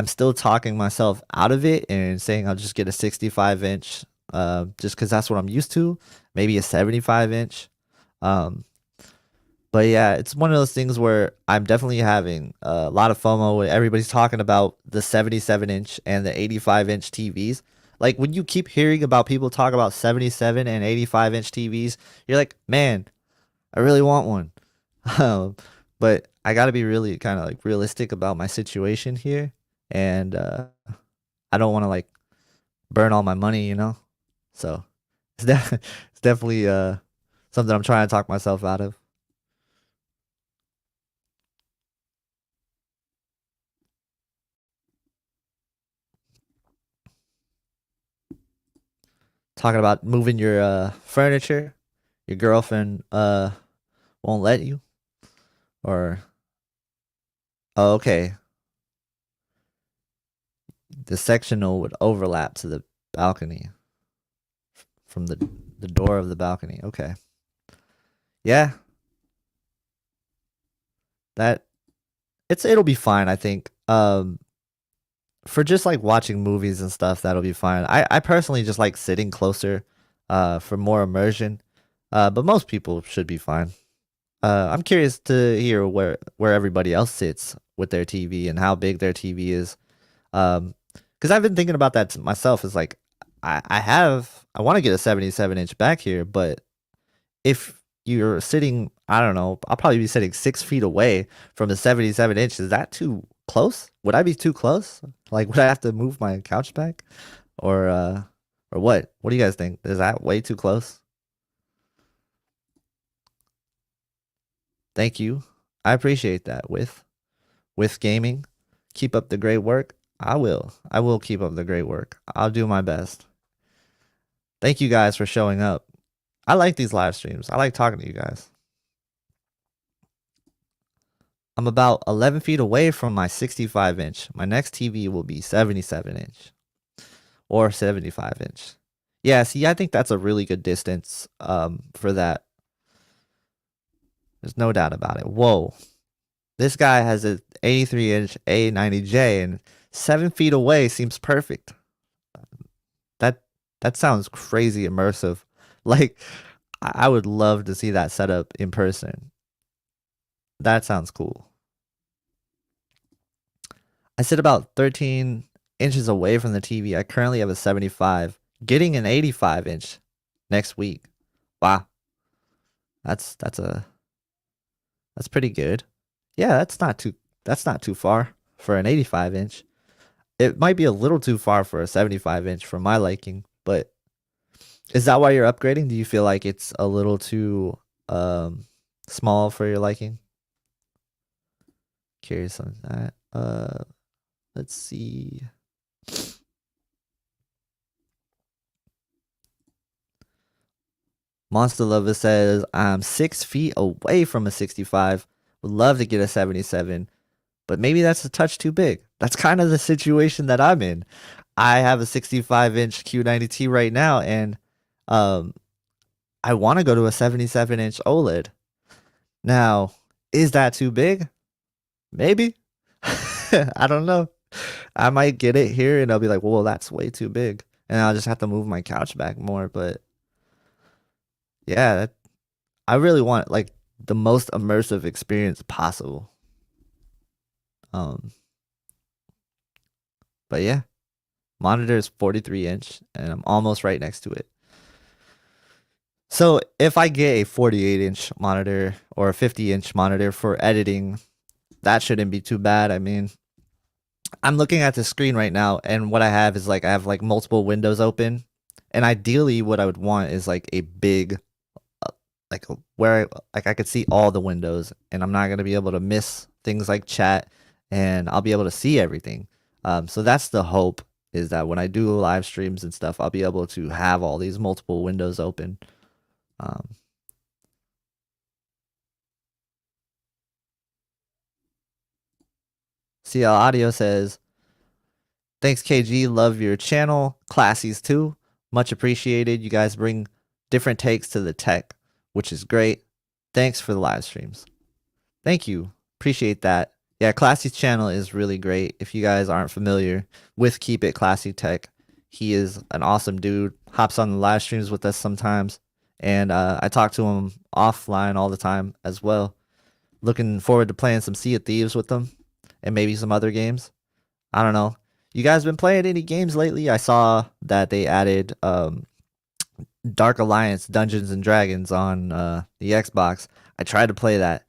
[SPEAKER 1] still talking myself out of it and saying I'll just get a 65-inch just because that's what I'm used to. Maybe a 75-inch. But yeah, it's one of those things where I'm definitely having a lot of FOMO. Everybody's talking about the 77-inch and the 85-inch TVs. Like when you keep hearing about people talk about 77 and 85-inch TVs, you're like, man, I really want one. Um, but I got to be really kind of like realistic about my situation here, and I don't want to like burn all my money, you know. So it's definitely something I'm trying to talk myself out of. Talking about moving your furniture, your girlfriend won't let you, or oh, okay, the sectional would overlap to the balcony from the door of the balcony. Okay, yeah, that it'll be fine. I think. For just like watching movies and stuff, that'll be fine. I personally just like sitting closer, for more immersion. But most people should be fine. I'm curious to hear where everybody else sits with their TV and how big their TV is. Because I've been thinking about that myself. It's like I want to get a 77-inch back here, but if you're sitting, I don't know, I'll probably be sitting 6 feet away from a 77 inch. Is that too close? Would I be too close? Like, would I have to move my couch back, or what? What do you guys think? Is that way too close? Thank you. I appreciate that. With gaming, keep up the great work. I will. I will keep up the great work. I'll do my best. Thank you guys for showing up. I like these live streams. I like talking to you guys. I'm about 11 feet away from my 65-inch. My next TV will be 77-inch or 75-inch. Yeah, see, I think that's a really good distance for that. There's no doubt about it. Whoa. This guy has an 83-inch A90J, and 7 feet away seems perfect. That that sounds crazy immersive. Like, I would love to see that setup in person. That sounds cool. I sit about 13 inches away from the TV. I currently have a 75, getting an 85-inch next week. Wow. That's pretty good. Yeah, that's not too far for an 85-inch. It might be a little too far for a 75-inch for my liking, but is that why you're upgrading? Do you feel like it's a little too small for your liking? Curious on that. Let's see. Monster Lover says, I'm 6 feet away from a 65. Would love to get a 77, but maybe that's a touch too big. That's kind of the situation that I'm in. I have a 65-inch Q90T right now, and um, I want to go to a 77-inch OLED. Now, is that too big? Maybe. I don't know. I might get it here and I'll be like, well, that's way too big. And I'll just have to move my couch back more. But yeah, I really want like the most immersive experience possible. Um, but yeah, monitor is 43-inch and I'm almost right next to it. So if I get a 48-inch monitor or a 50-inch monitor for editing, that shouldn't be too bad. I mean, I'm looking at the screen right now, and what I have is like I have like multiple windows open, and ideally, what I would want is like a big, where like I could see all the windows, and I'm not gonna be able to miss things like chat, and I'll be able to see everything. So that's the hope, is that when I do live streams and stuff, I'll be able to have all these multiple windows open. Um, CL Audio says, thanks, KG. Love your channel. Classies too. Much appreciated. You guys bring different takes to the tech, which is great. Thanks for the live streams. Thank you. Appreciate that. Yeah, Classy's channel is really great. If you guys aren't familiar with Keep It Classy Tech, he is an awesome dude. Hops on the live streams with us sometimes. And I talk to him offline all the time as well. Looking forward to playing some Sea of Thieves with them and maybe some other games. I don't know. You guys been playing any games lately? I saw that they added Dark Alliance Dungeons and Dragons on the Xbox. I tried to play that,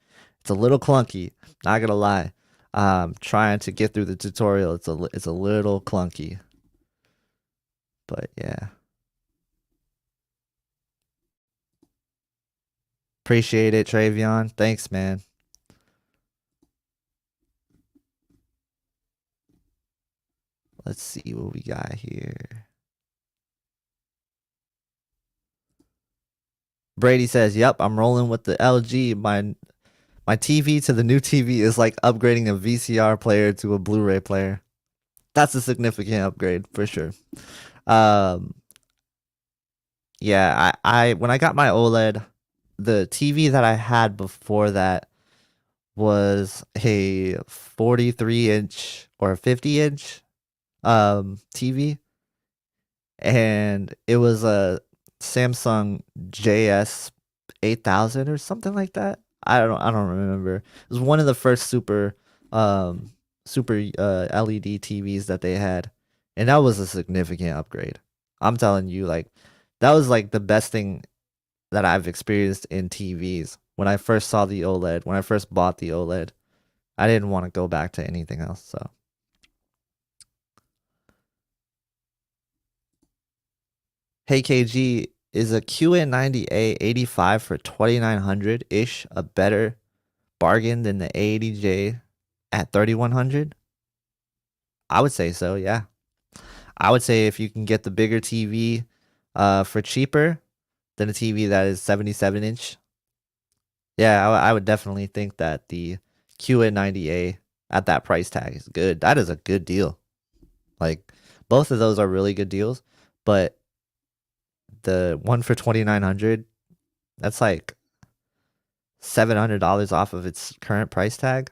[SPEAKER 1] It's a little clunky, not gonna lie. Trying to get through the tutorial, it's a little clunky. But yeah. Appreciate it, Travion. Thanks, man. Let's see what we got here. Brady says, "Yep, I'm rolling with the LG. My TV to the new TV is like upgrading a VCR player to a Blu-ray player. That's a significant upgrade for sure." Um, yeah, I when I got my OLED, the TV that I had before that was a 43-inch or a 50-inch TV, and it was a Samsung JS 8000 or something like that. I don't remember. It was one of the first super LED TVs that they had, and that was a significant upgrade. I'm telling you, like that was like the best thing that I've experienced in TVs. When I first saw the OLED, when I first bought the OLED, I didn't want to go back to anything else. So hey KG, is a QN90A 85 for 2900 ish a better bargain than the A80J at 3100? I would say so, yeah. I would say if you can get the bigger TV for cheaper than a TV that is 77-inch, yeah, I would definitely think that the QN90A at that price tag is good. That is a good deal. Like both of those are really good deals, but the one for 2900, that's like $700 off of its current price tag.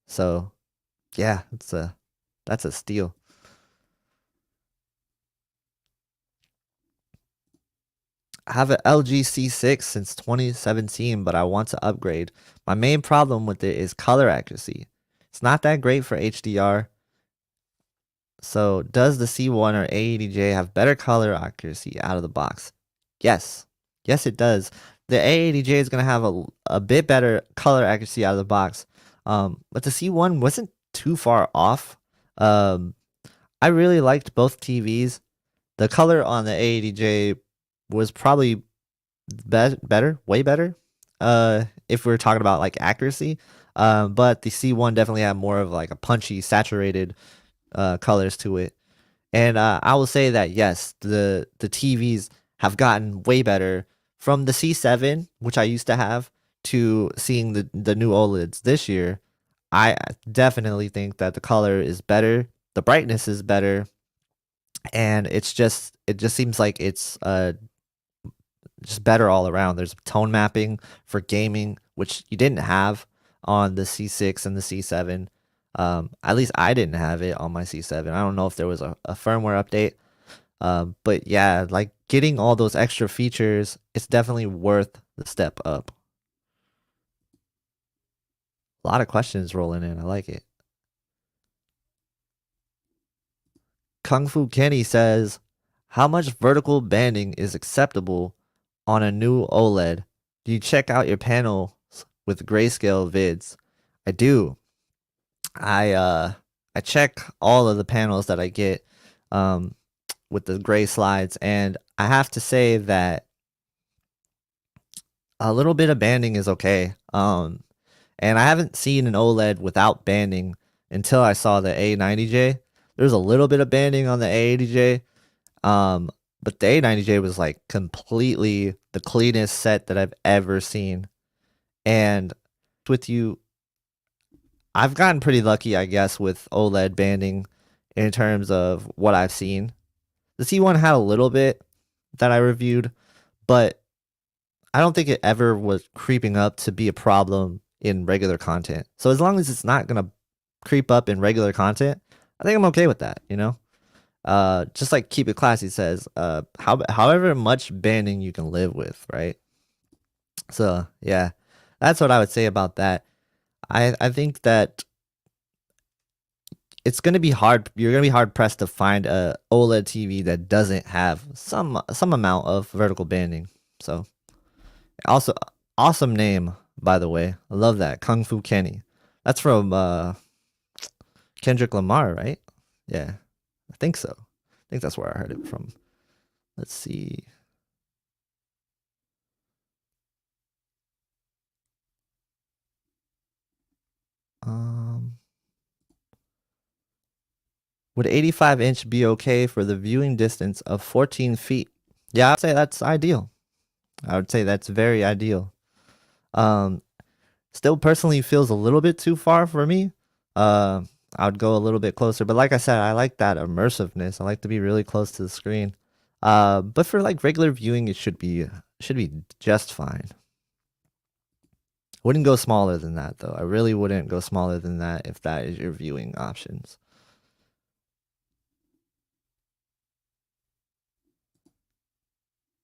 [SPEAKER 1] So, yeah, that's a steal. I have an LG C6 since 2017, but I want to upgrade. My main problem with it is color accuracy. It's not that great for HDR. So, does the C1 or A80J have better color accuracy out of the box? Yes. Yes, it does. The A80J is going to have a bit better color accuracy out of the box. But the C1 wasn't too far off. I really liked both TVs. The color on the A80J was probably better, way better. If we're talking about like accuracy. But the C1 definitely had more of like a punchy, saturated colors to it. And I will say that yes, the TVs have gotten way better from the C7, which I used to have, to seeing the new OLEDs this year. I definitely think that the color is better, the brightness is better, and it just seems like it's just better all around. There's tone mapping for gaming, which you didn't have on the C6 and the C7. At least I didn't have it on my C7. I don't know if there was a firmware update. But yeah, like getting all those extra features, it's definitely worth the step up. A lot of questions rolling in. I like it. Kung Fu Kenny says, how much vertical banding is acceptable on a new OLED? Do you check out your panels with grayscale vids? I do. I check all of the panels that I get with the gray slides, and I have to say that a little bit of banding is okay. And I haven't seen an OLED without banding until I saw the A90J. There's a little bit of banding on the A80J, but the A90J was like completely the cleanest set that I've ever seen. And with you, I've gotten pretty lucky, I guess, with OLED banding in terms of what I've seen. The C1 had a little bit that I reviewed, but I don't think it ever was creeping up to be a problem in regular content. So as long as it's not going to creep up in regular content, I think I'm okay with that, you know? Just like Keep It Classy says, however much banding you can live with, right? So yeah, that's what I would say about that. I think that it's gonna be hard. You're gonna be hard pressed to find a OLED TV that doesn't have some amount of vertical banding. So also awesome name by the way. I love that. Kung Fu Kenny. That's from Kendrick Lamar, right? Yeah, I think so. I think that's where I heard it from. Let's see. Um, would 85-inch be okay for the viewing distance of 14 feet? Yeah, I'd say that's ideal. I would say that's very ideal. Um, Still personally feels a little bit too far for me. Uh, I would go a little bit closer, but like I said, I like that immersiveness. I like to be really close to the screen. But for like regular viewing, it should be just fine. Wouldn't go smaller than that though. I really wouldn't go smaller than that if that is your viewing options.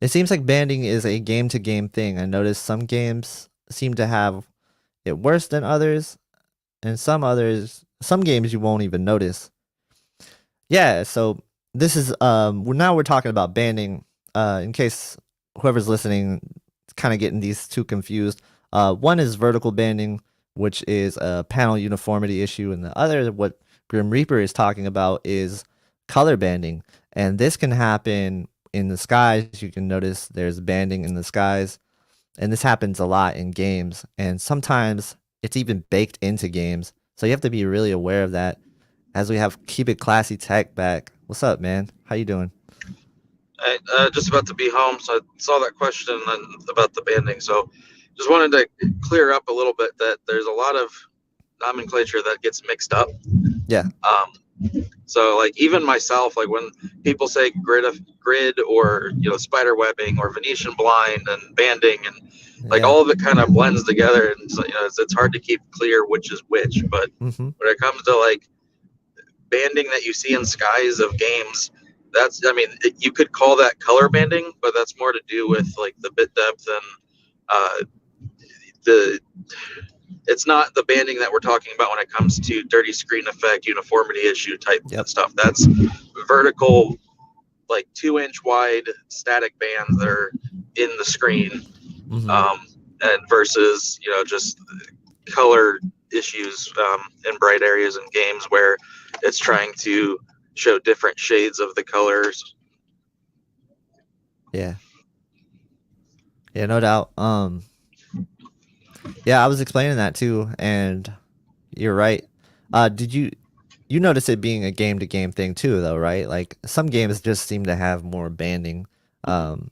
[SPEAKER 1] It seems like banding is a game to game thing. I noticed some games seem to have it worse than others, and some games you won't even notice. Yeah, so this is now we're talking about banding. In case whoever's listening is kind of getting these two confused. One is vertical banding, which is a panel uniformity issue, and the other, what Grim Reaper is talking about, is color banding. And this can happen in the skies. You can notice there's banding in the skies, and this happens a lot in games. And sometimes it's even baked into games, so you have to be really aware of that. As we have Keep It Classy Tech back. What's up, man? How you doing?
[SPEAKER 3] I just about to be home, so I saw that question and about the banding. So just wanted to clear up a little bit that there's a lot of nomenclature that gets mixed up.
[SPEAKER 1] Yeah.
[SPEAKER 3] So like even myself, like when people say grid or spider webbing or Venetian blind and banding and like
[SPEAKER 1] Yeah.
[SPEAKER 3] all of it kind of blends together, and so it's hard to keep clear which is which. But
[SPEAKER 1] Mm-hmm.
[SPEAKER 3] when it comes to like banding that you see in skies of games, that's, I mean, you could call that color banding, but that's more to do with like the bit depth and uh, the it's not the banding that we're talking about when it comes to dirty screen effect uniformity issue type
[SPEAKER 1] Yep.
[SPEAKER 3] stuff. That's vertical, like 2-inch wide static bands that are in the screen,
[SPEAKER 1] Mm-hmm.
[SPEAKER 3] and versus just color issues in bright areas in games where it's trying to show different shades of the colors.
[SPEAKER 1] Yeah. Yeah, no doubt. Yeah, I was explaining that too, and you're right. Did you notice it being a game to game thing too, though, right? Like some games just seem to have more banding. Um,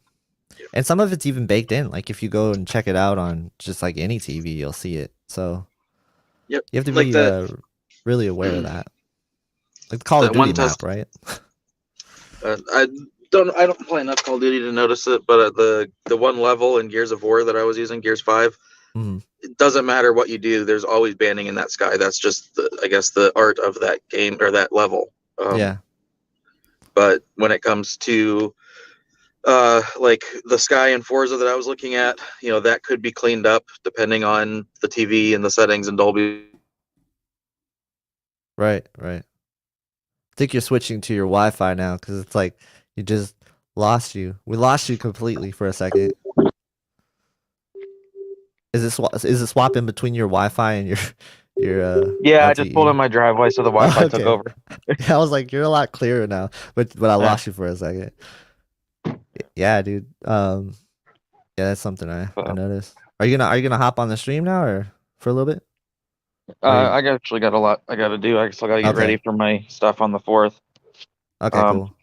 [SPEAKER 1] and some of it's even baked in. Like if you go and check it out on just like any TV, you'll see it. So
[SPEAKER 3] Yep,
[SPEAKER 1] you have to
[SPEAKER 3] like
[SPEAKER 1] be
[SPEAKER 3] that.
[SPEAKER 1] really aware of that. Like the Call of
[SPEAKER 3] That
[SPEAKER 1] Duty
[SPEAKER 3] one
[SPEAKER 1] map,
[SPEAKER 3] test.
[SPEAKER 1] right?
[SPEAKER 3] I don't play enough Call of Duty to notice it, but the one level in Gears of War that I was using, Gears 5,
[SPEAKER 1] Mm-hmm.
[SPEAKER 3] it doesn't matter what you do. There's always banding in that sky. That's just I guess the art of that game or that level.
[SPEAKER 1] Yeah.
[SPEAKER 3] But when it comes to like the sky in Forza that I was looking at, that could be cleaned up depending on the TV and the settings in Dolby.
[SPEAKER 1] Right, right. I think you're switching to your Wi-Fi now because it's like you just lost you. We lost you completely for a second. Is it swapping between your Wi-Fi and your
[SPEAKER 3] Yeah, I just pulled in
[SPEAKER 1] LTE?
[SPEAKER 3] my driveway, so the
[SPEAKER 1] Oh,
[SPEAKER 3] Wi-Fi took
[SPEAKER 1] okay.
[SPEAKER 3] over.
[SPEAKER 1] Yeah, I was like, you're a lot clearer now, but I
[SPEAKER 3] Yeah.
[SPEAKER 1] lost you for a second. Yeah, dude. Yeah, that's something I noticed. Are you gonna hop on the stream now or for a little bit?
[SPEAKER 3] I actually got a lot I got to do. I still got to get ready
[SPEAKER 1] Okay.
[SPEAKER 3] for my stuff on the 4th.
[SPEAKER 1] Okay, cool.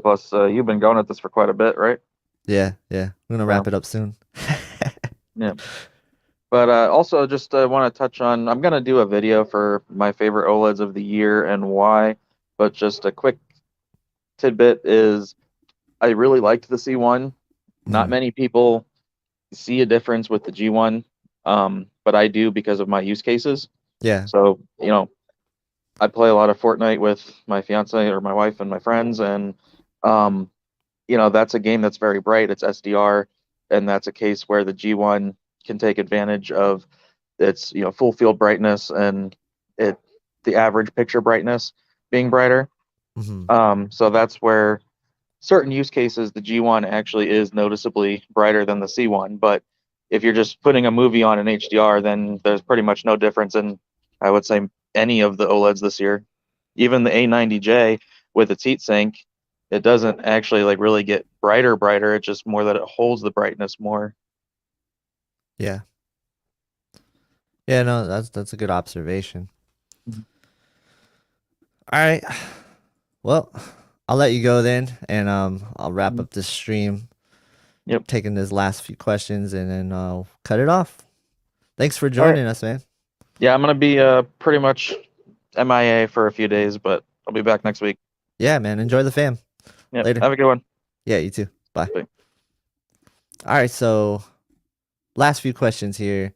[SPEAKER 3] Plus, you've been going at this for quite a bit, right?
[SPEAKER 1] Yeah, yeah. We're gonna wrap it up soon.
[SPEAKER 3] Yeah. But also, just want to touch on, I'm going to do a video for my favorite OLEDs of the year and why. But just a quick tidbit is I really liked the C1. Not
[SPEAKER 1] Mhm.
[SPEAKER 3] many people see a difference with the G1, but I do because of my use cases.
[SPEAKER 1] Yeah.
[SPEAKER 3] So, I play a lot of Fortnite with my fiance or my wife and my friends, and that's a game that's very bright. It's SDR, and that's a case where the G1 can take advantage of its full field brightness and the average picture brightness being brighter.
[SPEAKER 1] Mhm.
[SPEAKER 3] So that's where certain use cases the G1 actually is noticeably brighter than the C1, but if you're just putting a movie on an HDR, then there's pretty much no difference in, I would say, any of the OLEDs this year. Even the A90J with its heatsink, it doesn't actually like really get brighter. It's just more that it holds the brightness more.
[SPEAKER 1] Yeah. Yeah, no, that's a good observation.
[SPEAKER 3] Mhm.
[SPEAKER 1] All right. Well, I'll let you go then, and I'll wrap up this stream.
[SPEAKER 3] Yep.
[SPEAKER 1] Taking this last few questions, and then I'll cut it off. Thanks for
[SPEAKER 3] All right.
[SPEAKER 1] joining us, man.
[SPEAKER 3] Yeah, I'm gonna be pretty much MIA for a few days, but I'll be back next week.
[SPEAKER 1] Yeah, man. Enjoy the fam.
[SPEAKER 3] Yep.
[SPEAKER 1] Later.
[SPEAKER 3] Have a good one.
[SPEAKER 1] Yeah, you too. Bye.
[SPEAKER 3] Bye.
[SPEAKER 1] All right, so last few questions here.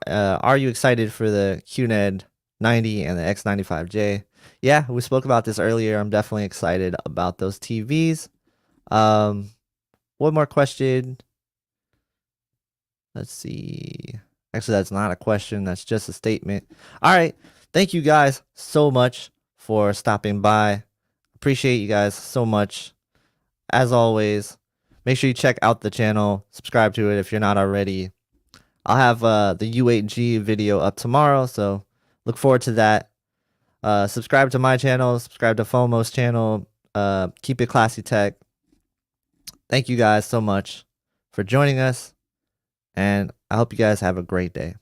[SPEAKER 1] Are you excited for the QNED 90 and the X95J? Yeah, we spoke about this earlier. I'm definitely excited about those TVs. One more question. Let's see. Actually, that's not a question. That's just a statement. All right. Thank you guys so much for stopping by. Appreciate you guys so much. As always, make sure you check out the channel. Subscribe to it if you're not already. I'll have the U8G video up tomorrow, so look forward to that. Subscribe to my channel. Subscribe to FOMO's channel. Keep it classy tech. Thank you guys so much for joining us, and I hope you guys have a great day.